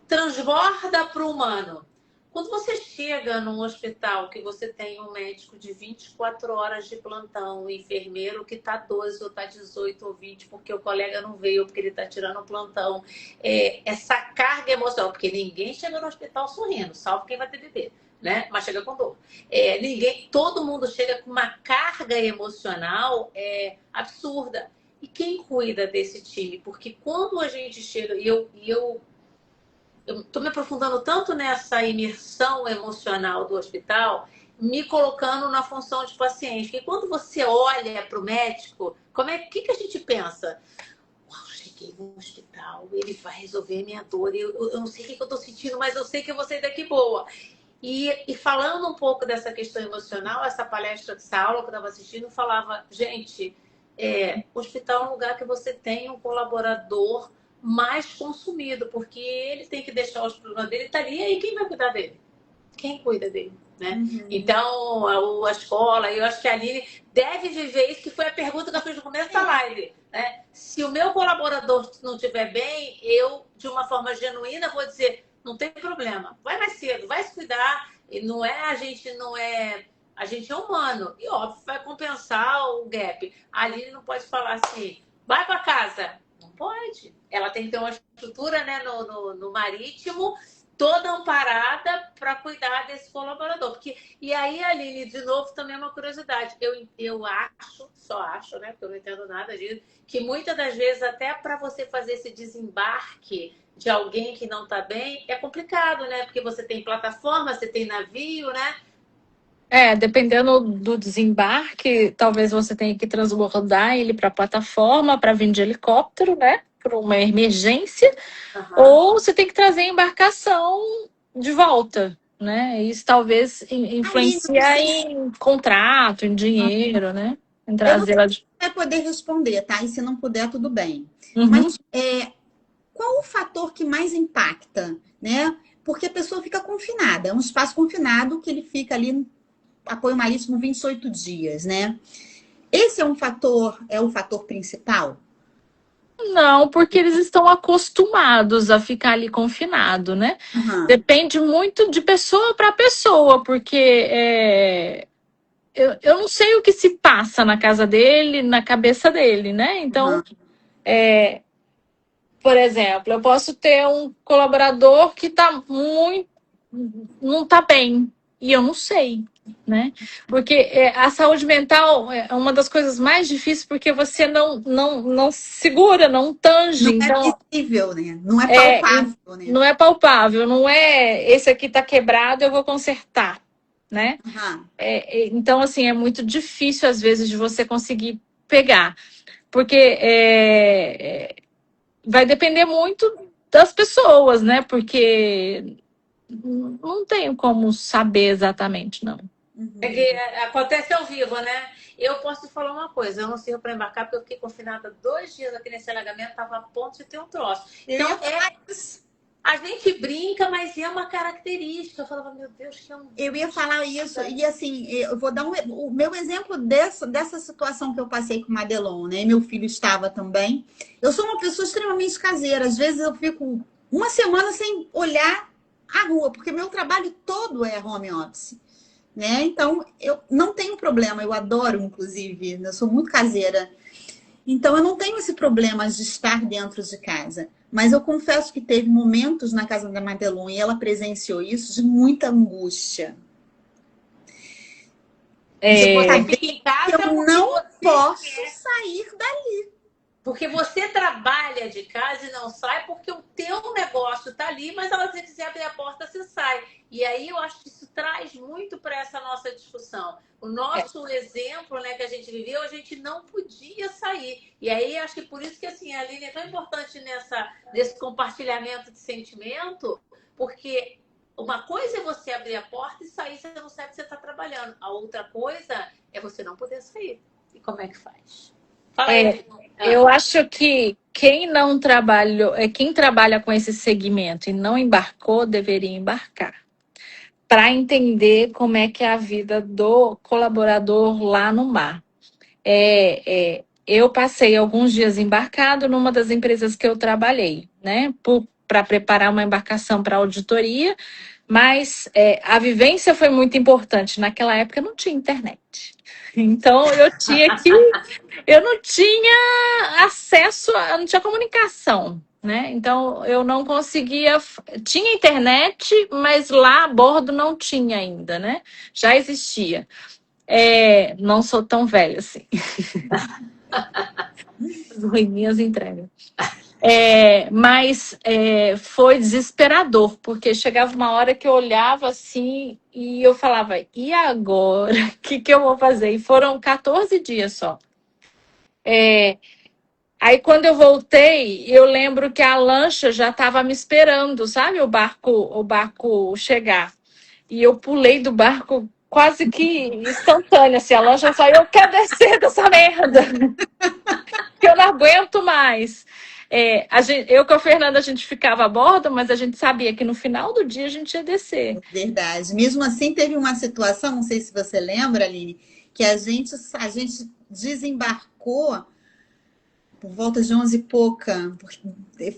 transborda para o humano, quando você chega num hospital que você tem um médico de 24 horas de plantão, um enfermeiro que está 12 ou está 18 ou 20 porque o colega não veio, porque ele está tirando o plantão, essa carga emocional, porque ninguém chega no hospital sorrindo, salvo quem vai ter bebê, né? Mas chega com dor. Todo mundo chega com uma carga emocional absurda. E quem cuida desse time? Porque quando a gente chega, e eu estou me aprofundando tanto nessa imersão emocional do hospital, me colocando na função de paciente. Porque quando você olha para o médico, o que a gente pensa? Uau, cheguei no hospital, ele vai resolver minha dor. Eu não sei o que eu estou sentindo, mas eu sei que eu vou sair daqui boa. E falando um pouco dessa questão emocional, essa palestra, essa aula que eu estava assistindo, falava, gente, hospital é um lugar que você tem um colaborador mais consumido, porque ele tem que deixar os problemas dele tá ali, e aí quem vai cuidar dele? Quem cuida dele? Né? Uhum. Então, a escola, eu acho que a Aline deve viver isso, que foi a pergunta que eu fiz no começo da live. Né? Se o meu colaborador não estiver bem, eu, de uma forma genuína, vou dizer, não tem problema, vai mais cedo, vai se cuidar, e a gente é humano, e óbvio, vai compensar o gap. A Aline não pode falar assim, vai para casa. Não pode. Ela tem que ter uma estrutura, né, no marítimo, toda amparada para cuidar desse colaborador. E aí, Aline, de novo, também é uma curiosidade. Eu só acho, né, porque eu não entendo nada disso, que muitas das vezes, até para você fazer esse desembarque de alguém que não está bem, é complicado, né? Porque você tem plataforma, você tem navio, né? Dependendo do desembarque, talvez você tenha que transbordar ele para a plataforma para vir de helicóptero, né? Por uma emergência. Uhum. Ou você tem que trazer a embarcação de volta, né? Isso talvez influencia em contrato, em dinheiro, né? Em trazer ela de... vai poder responder, tá? E se não puder, tudo bem. Uhum. Mas qual o fator que mais impacta, né? Porque a pessoa fica confinada, é um espaço confinado que ele fica ali apoio marítimo 28 dias, né? Esse é o fator principal? Não, porque eles estão acostumados a ficar ali confinado, né? Uhum. Depende muito de pessoa para pessoa, porque eu não sei o que se passa na casa dele, na cabeça dele, né? Então, por exemplo, eu posso ter um colaborador que não tá bem, e eu não sei, né? Porque a saúde mental é uma das coisas mais difíceis, porque você não segura, não tange. Não é visível, né? Não é palpável, né? Não é palpável, não é esse aqui tá quebrado, eu vou consertar, né? Uhum. Então, assim, é muito difícil, às vezes, de você conseguir pegar. Porque vai depender muito das pessoas, né? Porque não tenho como saber exatamente, não. É que acontece ao vivo, né? Eu posso te falar uma coisa, eu não sirvo para embarcar porque eu fiquei confinada 2 dias aqui nesse alagamento, estava a ponto de ter um troço. Então, a gente brinca, mas é uma característica. Eu falava, meu Deus, que eu ia falar isso, e assim, eu vou dar o meu exemplo dessa situação que eu passei com o Madelon, né? Meu filho estava também. Eu sou uma pessoa extremamente caseira, às vezes eu fico uma semana sem olhar a rua, porque meu trabalho todo é home office, né? Então, eu não tenho problema, eu adoro, inclusive, eu sou muito caseira. Então, eu não tenho esse problema de estar dentro de casa. Mas eu confesso que teve momentos na casa da Madelon, e ela presenciou isso, de muita angústia. Você fica em casa, eu não posso sair dali. Porque você trabalha de casa e não sai porque o teu negócio está ali, mas se você quiser abrir a porta, você sai. E aí eu acho que isso traz muito para essa nossa discussão. O nosso exemplo, né, que a gente viveu, a gente não podia sair. E aí acho que por isso que assim, a Aline é tão importante nesse compartilhamento de sentimento, porque uma coisa é você abrir a porta e sair, você não sabe que você está trabalhando. A outra coisa é você não poder sair. E como é que faz? Fala aí. Eu acho que quem não trabalhou, quem trabalha com esse segmento e não embarcou, deveria embarcar. Para entender como é que é a vida do colaborador lá no mar. Eu passei alguns dias embarcado numa das empresas que eu trabalhei, né? Para preparar uma embarcação para auditoria, mas a vivência foi muito importante. Naquela época não tinha internet. Então eu não tinha acesso, não tinha comunicação, né? Então eu não conseguia. Tinha internet, mas lá a bordo não tinha ainda, né? Já existia. Não sou tão velha assim. Ruinhas entregas. Mas foi desesperador, porque chegava uma hora que eu olhava assim e eu falava, e agora? O que eu vou fazer? E foram 14 dias só. Aí quando eu voltei, eu lembro que a lancha já estava me esperando, sabe? O barco chegar. E eu pulei do barco quase que instantânea, assim, a lancha saiu, eu quero descer dessa merda, que eu não aguento mais. Eu com a Fernanda, a gente ficava a bordo, mas a gente sabia que no final do dia a gente ia descer. Verdade. Mesmo assim, teve uma situação, não sei se você lembra, Aline, que a gente desembarcou por volta de 11 e pouca,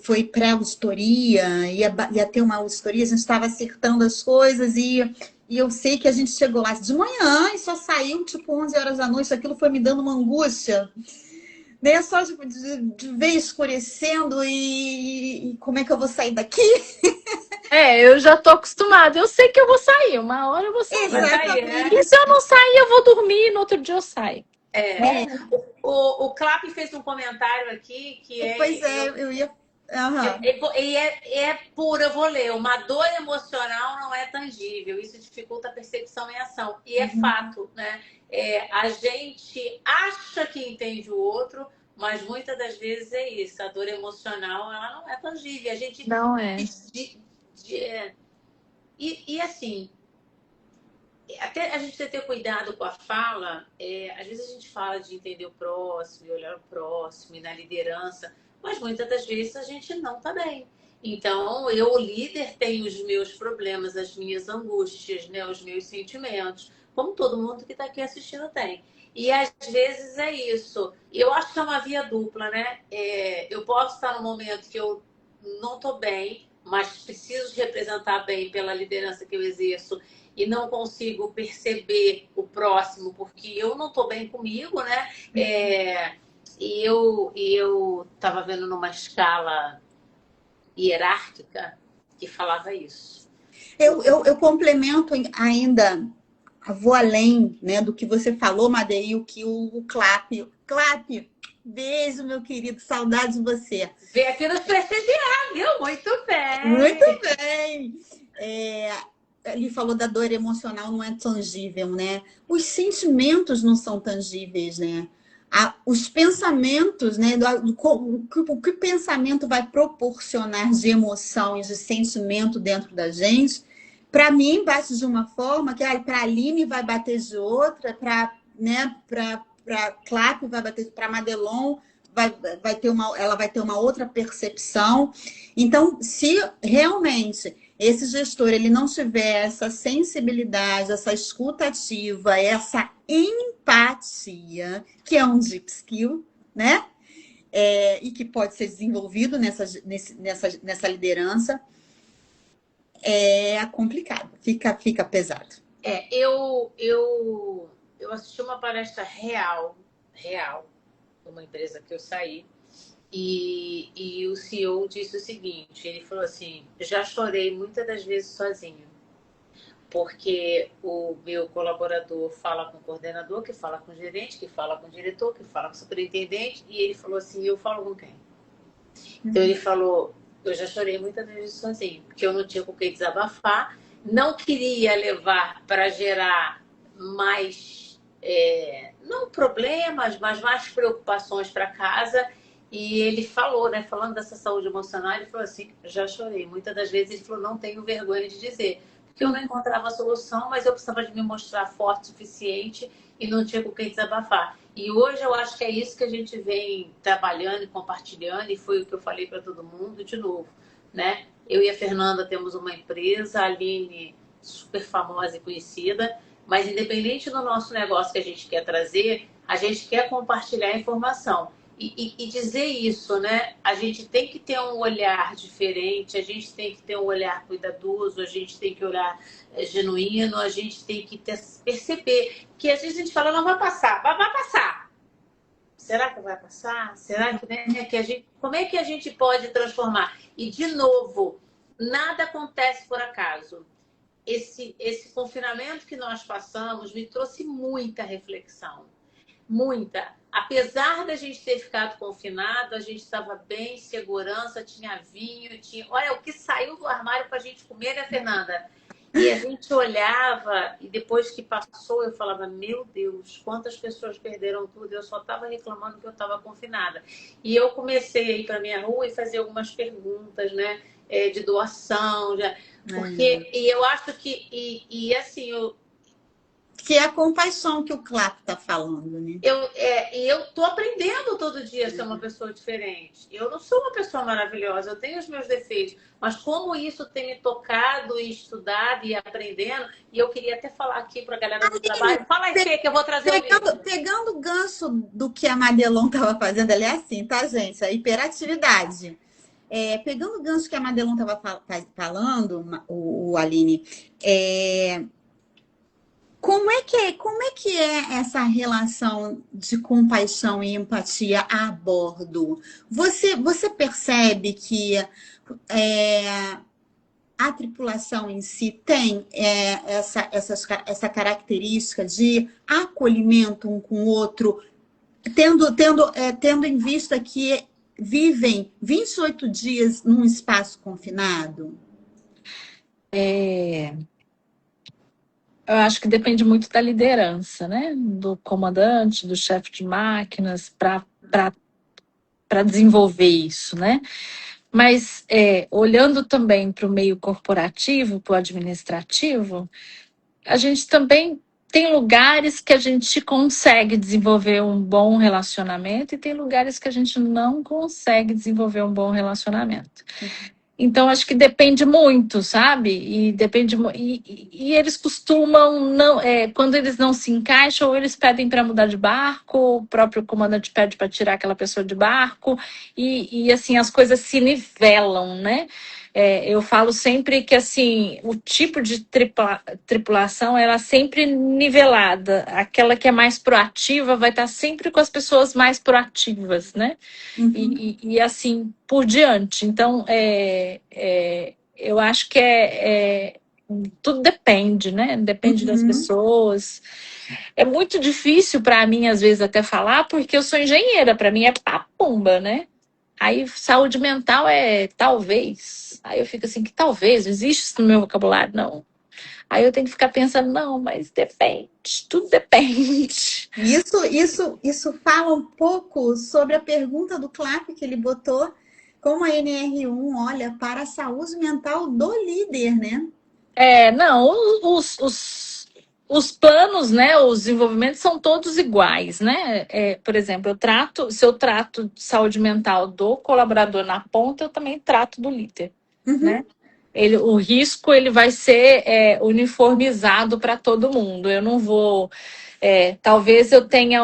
foi pré-auditoria, ia ter uma auditoria, a gente estava acertando as coisas e eu sei que a gente chegou lá de manhã e só saiu tipo 11 horas da noite, aquilo foi me dando uma angústia, né? Só de ver escurecendo e como é que eu vou sair daqui? Eu já tô acostumada, eu sei que eu vou sair, uma hora eu vou sair. Exatamente. E se eu não sair, eu vou dormir, no outro dia eu saio. O Clap fez um comentário aqui que Pois eu ia... Uhum. É puro, eu vou ler. Uma dor emocional não é tangível, isso dificulta a percepção em ação. E é fato, né? A gente acha que entende o outro, mas muitas das vezes é isso. A dor emocional, ela não é tangível. A gente não é. E assim, até a gente tem que ter cuidado com a fala. Às vezes a gente fala de entender o próximo, e olhar o próximo, e na liderança, mas muitas das vezes a gente não está bem. Então, eu, líder, tenho os meus problemas, as minhas angústias, né, os meus sentimentos, como todo mundo que está aqui assistindo tem. E às vezes é isso. Eu acho que é uma via dupla, né? Eu posso estar no momento que eu não estou bem, mas preciso representar bem pela liderança que eu exerço e não consigo perceber o próximo porque eu não estou bem comigo, né? E eu estava vendo numa escala hierárquica que falava isso. Eu complemento ainda, vou além, né, do que você falou, Madei, o que o Clap, beijo, meu querido, saudade de você. Vem aqui nos prestigiar, viu? Muito bem. Muito bem. Ele falou da dor emocional, não é tangível, né? Os sentimentos não são tangíveis, né? Os pensamentos, né? O que o pensamento vai proporcionar de emoção e de sentimento dentro da gente, para mim bate de uma forma que para a Aline vai bater de outra, para Clap, vai bater para Madelon, ela vai ter uma outra percepção. Então, se realmente esse gestor ele não tiver essa sensibilidade, essa escuta ativa, essa empatia, que é um deep skill, né? E que pode ser desenvolvido nessa liderança, é complicado, fica pesado. Eu assisti uma palestra real, numa empresa que eu saí, e o CEO disse o seguinte, ele falou assim, já chorei muitas das vezes sozinho, porque o meu colaborador fala com o coordenador, que fala com o gerente, que fala com o diretor, que fala com o superintendente, e ele falou assim, eu falo com quem? Então ele falou, eu já chorei muitas vezes sozinho, porque eu não tinha com quem desabafar, não queria levar para gerar mais, não problemas, mas mais preocupações para casa. E ele falou, né, falando dessa saúde emocional, ele falou assim, já chorei. Muitas das vezes ele falou, não tenho vergonha de dizer, porque eu não encontrava solução, mas eu precisava de me mostrar forte o suficiente e não tinha com quem desabafar. E hoje eu acho que é isso que a gente vem trabalhando e compartilhando, e foi o que eu falei para todo mundo de novo, né? Eu e a Fernanda temos uma empresa, a Aline, super famosa e conhecida, mas independente do nosso negócio que a gente quer trazer, a gente quer compartilhar a informação. E dizer isso, né? A gente tem que ter um olhar diferente, a gente tem que ter um olhar cuidadoso, a gente tem que olhar genuíno, a gente tem que perceber que às vezes a gente fala, não vai passar, vai passar. Será que vai passar? Será que, né, como é que a gente pode transformar? E, de novo, nada acontece por acaso. Esse confinamento que nós passamos me trouxe muita reflexão. Muita. Apesar da gente ter ficado confinado, a gente estava bem, segurança, tinha vinho, olha, o que saiu do armário para a gente comer, né, Fernanda? E a gente olhava, e depois que passou, eu falava, meu Deus, quantas pessoas perderam tudo, eu só estava reclamando que eu estava confinada. E eu comecei a ir para minha rua e fazer algumas perguntas, né, de doação, porque, e eu acho que, assim, que é a compaixão que o Clap está falando, né? Eu tô aprendendo todo dia a ser uma pessoa diferente. Eu não sou uma pessoa maravilhosa, eu tenho os meus defeitos, mas como isso tem me tocado e estudado e aprendendo, e eu queria até falar aqui para a galera do trabalho. Fala aí, Fê, que eu vou trazer o livro. Pegando o gancho do que a Madelon estava fazendo, ela é assim, tá, gente? A hiperatividade. Pegando o gancho que a Madelon estava falando, o Aline, como é que é essa relação de compaixão e empatia a bordo? Você percebe que a tripulação em si tem essa característica de acolhimento um com o outro, tendo em vista que vivem 28 dias num espaço confinado? Eu acho que depende muito da liderança, né? Do comandante, do chefe de máquinas, para desenvolver isso, né? Mas olhando também para o meio corporativo, para o administrativo, a gente também tem lugares que a gente consegue desenvolver um bom relacionamento e tem lugares que a gente não consegue desenvolver um bom relacionamento. Então, acho que depende muito, sabe? E eles costumam, não, quando eles não se encaixam, ou eles pedem para mudar de barco, o próprio comandante pede para tirar aquela pessoa de barco, e assim, as coisas se nivelam, né? Eu falo sempre que assim, o tipo de tripulação ela é sempre nivelada. Aquela que é mais proativa vai estar sempre com as pessoas mais proativas, né? Uhum. E assim por diante. Então, eu acho que tudo depende, né? Depende das pessoas. É muito difícil para mim, às vezes, até falar, porque eu sou engenheira, para mim é papumba, né? Aí saúde mental é talvez. Aí eu fico assim, que talvez, existe isso no meu vocabulário? Não. Aí eu tenho que ficar pensando, não, mas depende, tudo depende. Isso fala um pouco sobre a pergunta do Clap que ele botou, como a NR1 olha para a saúde mental do líder, né? Não, os planos, né, os desenvolvimentos são todos iguais, né? Por exemplo, se eu trato de saúde mental do colaborador na ponta, eu também trato do líder, né? O risco ele vai ser uniformizado para todo mundo. Eu não vou. Talvez eu tenha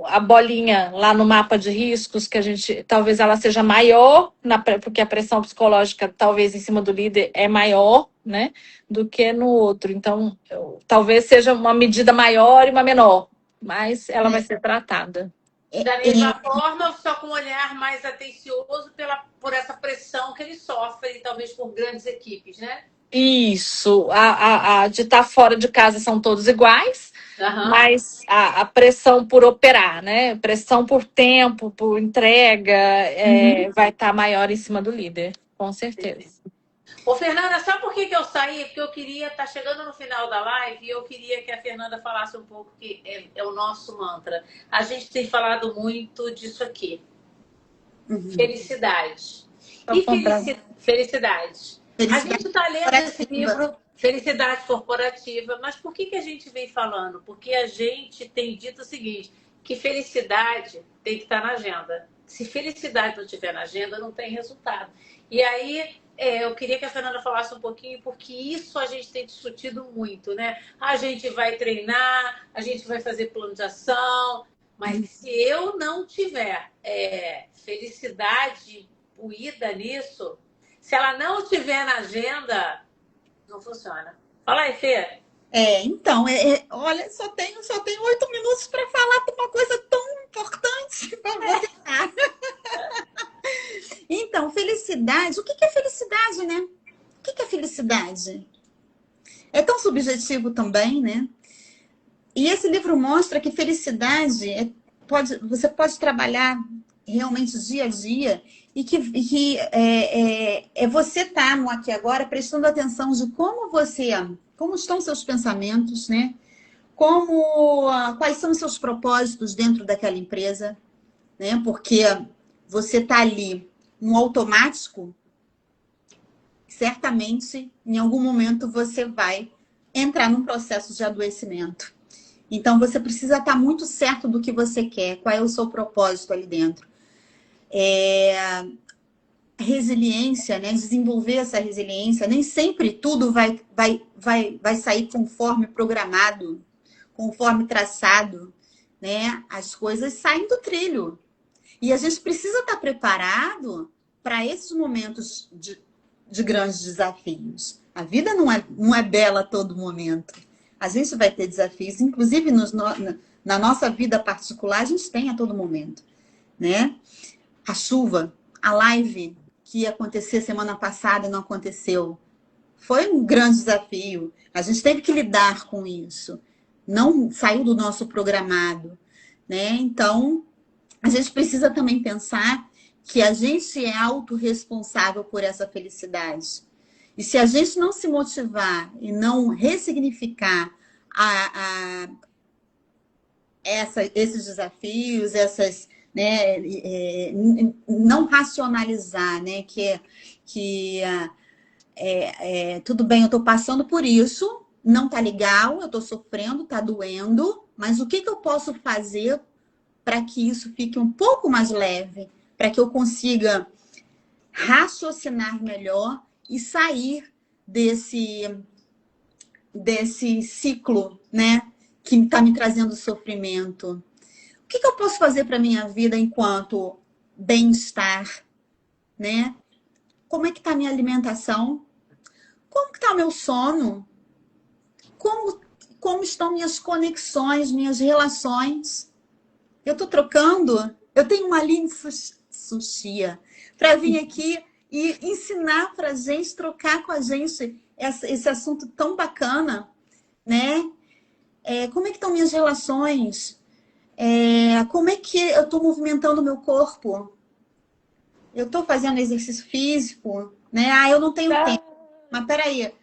a bolinha lá no mapa de riscos, que talvez ela seja maior, porque a pressão psicológica, talvez em cima do líder, é maior, né, do que no outro. Então, talvez seja uma medida maior e uma menor, mas ela vai ser tratada. Da mesma forma, só com um olhar mais atencioso por essa pressão que ele sofre, talvez por grandes equipes, né? Isso. De estar fora de casa são todos iguais, mas a pressão por operar, né? Pressão por tempo, por entrega, vai estar maior em cima do líder, com certeza. Ô, Fernanda, sabe por que eu saí? Porque eu queria estar chegando no final da live e eu queria que a Fernanda falasse um pouco, que é o nosso mantra. A gente tem falado muito disso aqui. Felicidade. E felicidade. A gente está lendo esse livro, Felicidade Corporativa, mas por que a gente vem falando? Porque a gente tem dito o seguinte, que felicidade tem que estar na agenda. Se felicidade não estiver na agenda, não tem resultado. E aí, eu queria que a Fernanda falasse um pouquinho, porque isso a gente tem discutido muito, né? A gente vai treinar, a gente vai fazer plano de ação, mas se eu não tiver felicidade imbuída nisso, se ela não estiver na agenda, não funciona. Fala aí, Fê. Então, olha, só tenho 8 minutos para falar de uma coisa tão importante para você. Então, felicidade, o que é felicidade, né? O que é felicidade? É tão subjetivo também, né? E esse livro mostra que felicidade você pode trabalhar realmente dia a dia e que você estar no aqui e agora prestando atenção de como estão seus pensamentos, né? Quais são os seus propósitos dentro daquela empresa, né? Porque você está ali no automático, certamente em algum momento você vai entrar num processo de adoecimento. Então, você precisa estar muito certo do que você quer, qual é o seu propósito ali dentro. Resiliência, né? Desenvolver essa resiliência. Nem sempre tudo vai sair conforme programado, conforme traçado, né? As coisas saem do trilho. E a gente precisa estar preparado para esses momentos de grandes desafios. A vida não é bela a todo momento. A gente vai ter desafios, inclusive na nossa vida particular, a gente tem a todo momento, né? A chuva, a live que ia acontecer semana passada e não aconteceu. Foi um grande desafio. A gente teve que lidar com isso. Não saiu do nosso programado, né? Então, a gente precisa também pensar que a gente é autorresponsável por essa felicidade. E se a gente não se motivar e não ressignificar esses desafios, né, não racionalizar, né, tudo bem, eu estou passando por isso, não tá legal, eu estou sofrendo, tá doendo, mas o que eu posso fazer para que isso fique um pouco mais leve, para que eu consiga raciocinar melhor e sair desse ciclo, né, que está me trazendo sofrimento. O que eu posso fazer para minha vida enquanto bem-estar, né? Como é que está a minha alimentação? Como que está o meu sono? Como estão minhas conexões, minhas relações? Eu estou trocando? Eu tenho uma Aline Suchia para vir aqui e ensinar para a gente, trocar com a gente esse assunto tão bacana, né? Como é que estão minhas relações? Como é que eu estou movimentando o meu corpo? Eu estou fazendo exercício físico, né? Eu não tenho tempo. Mas peraí,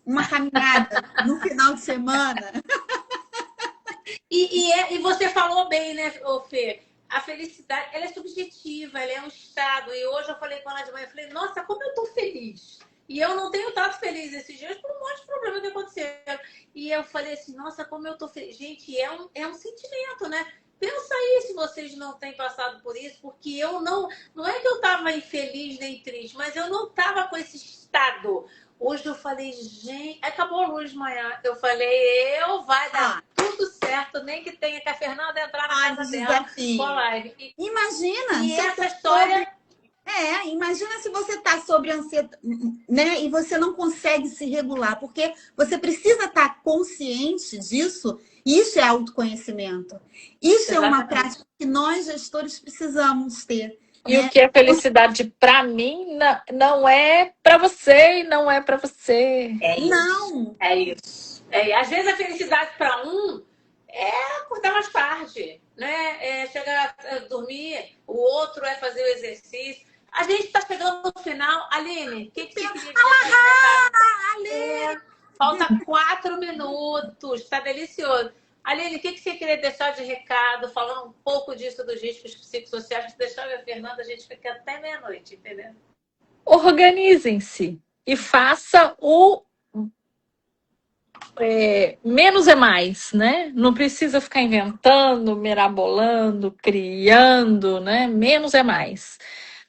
uma caminhada no final de semana. E você falou bem, né, Fê? A felicidade, ela é subjetiva, ela é um estado. E hoje eu falei com ela de manhã, eu falei, nossa, como eu tô feliz. E eu não tenho estado feliz esses dias por um monte de problema que aconteceram. E eu falei assim, nossa, como eu tô feliz. Gente, é um sentimento, né? Pensa aí se vocês não têm passado por isso, porque eu não é que eu tava infeliz nem triste, mas eu não tava com esse estado. Hoje eu falei, gente, acabou a luz de manhã. Eu falei, vai dar tudo certo, nem que tenha que a Fernanda entrar na casa dela com a live. Imagina! E essa história... Imagina se você está sobre ansiedade, né? E você não consegue se regular, porque você precisa estar consciente disso. Isso é autoconhecimento. Isso é uma prática que nós, gestores, precisamos ter. E o que é felicidade para mim não é para você e não é para você. É isso. Às vezes a felicidade para um é acordar mais tarde, né? É chegar a dormir, o outro é fazer o exercício. A gente está chegando no final. Aline, o que você queria dizer? Falta 4 minutos, está delicioso. Aline, o que você queria deixar de recado, falando um pouco disso dos riscos psicossociais, que deixar eu e a Fernanda, a gente fica até meia-noite, entendeu? Organizem-se e faça o menos é mais, né? Não precisa ficar inventando, mirabolando, criando, né? Menos é mais,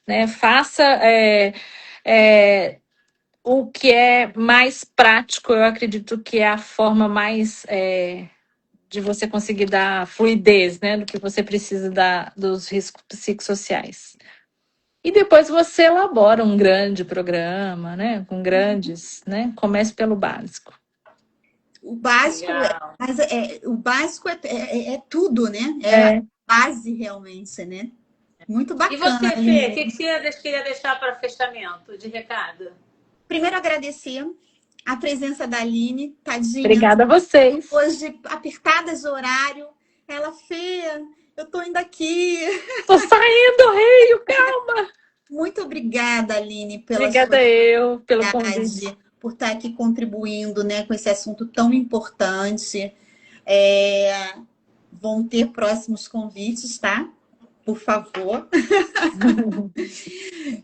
né? Faça o que é mais prático. Eu acredito que é a forma mais de você conseguir dar fluidez, né? Do que você precisa dos riscos psicossociais. E depois você elabora um grande programa, né? Com grandes, né? Comece pelo básico. O básico, o básico é tudo, né? É a base realmente, né? Muito bacana. E você, Fê, o que você queria deixar para fechamento de recado? Primeiro, agradecer a presença da Aline, tadinha. Obrigada a vocês. Hoje, apertadas de horário. Ela, Fê, eu tô indo aqui. Tô saindo, Rio, calma. Muito obrigada, Aline, pelo convite. Por estar aqui contribuindo, né, com esse assunto tão importante. Vão ter próximos convites, tá? Por favor.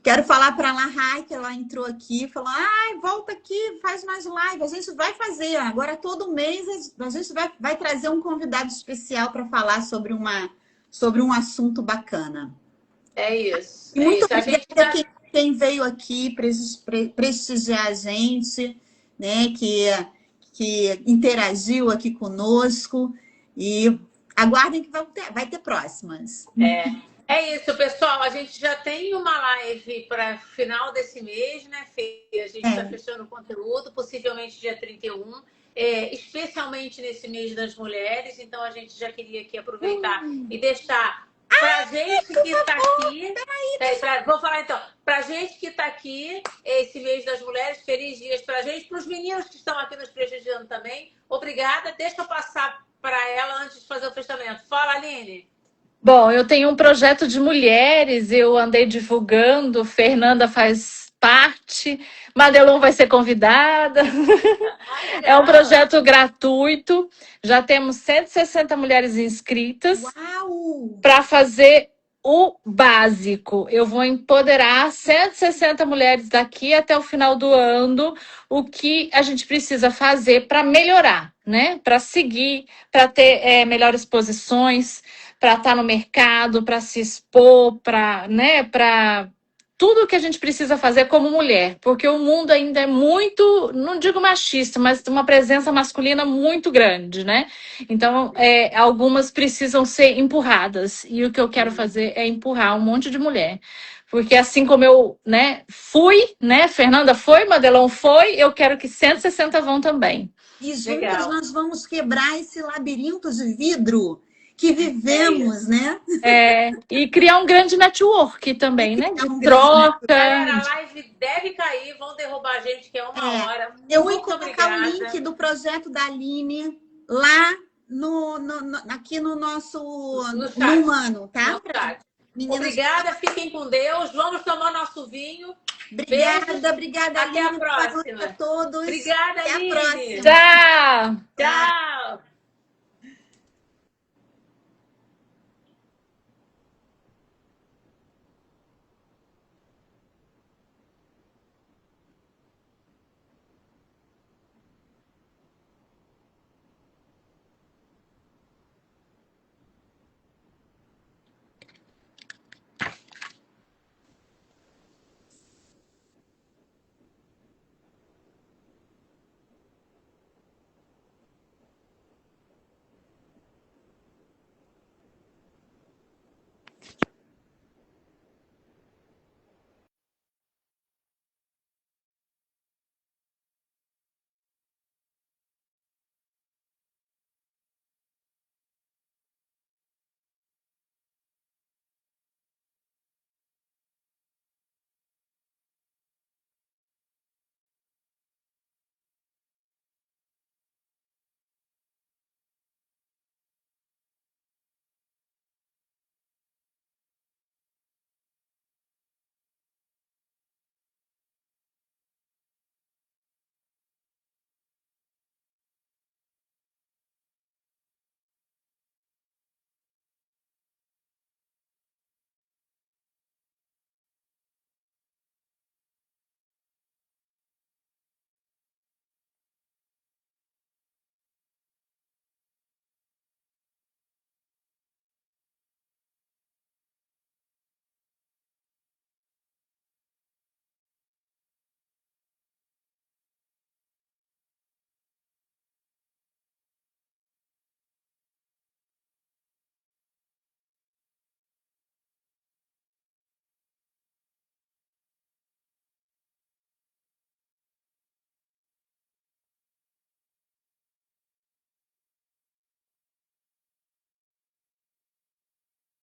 Quero falar para a Lahai, que ela entrou aqui, falou, volta aqui, faz mais live. A gente vai fazer. Agora, todo mês, a gente vai trazer um convidado especial para falar sobre um assunto bacana. É isso. E muito obrigada quem veio aqui prestigiar a gente, né? Que interagiu aqui conosco. E aguardem que vai ter próximas. É isso, pessoal. A gente já tem uma live para final desse mês, né, Fê? A gente está fechando o conteúdo, possivelmente dia 31, especialmente nesse mês das mulheres. Então, a gente já queria aqui aproveitar e deixar para a gente que está aqui. Vou falar então. Para a gente que está aqui, esse mês das mulheres, feliz dias para a gente. Para os meninos que estão aqui nos prestigiando também, obrigada. Deixa eu passar para ela antes de fazer o fechamento. Fala, Aline. Bom, eu tenho um projeto de mulheres, eu andei divulgando, Fernanda faz parte, Madelon vai ser convidada. É um projeto gratuito, já temos 160 mulheres inscritas para fazer o básico. Eu vou empoderar 160 mulheres daqui até o final do ano, o que a gente precisa fazer para melhorar, né? Para seguir, para ter melhores posições, para estar no mercado, para se expor, para tudo que a gente precisa fazer como mulher, porque o mundo ainda é muito, não digo machista, mas uma presença masculina muito grande, né? Então, algumas precisam ser empurradas, e o que eu quero fazer é empurrar um monte de mulher. Porque assim como eu, fui, Fernanda foi, Madelon foi, eu quero que 160 vão também. E juntas nós vamos quebrar esse labirinto de vidro que vivemos, né? E criar um grande network também, né? De troca. Galera, a live deve cair, vão derrubar a gente, que é uma hora. Eu vou colocar o link do projeto da Aline lá aqui no nosso no Humano, tá? Meninas... Obrigada, fiquem com Deus. Vamos tomar nosso vinho. Obrigada, Aline. Até a próxima. A todos. Obrigada, Aline. Tchau.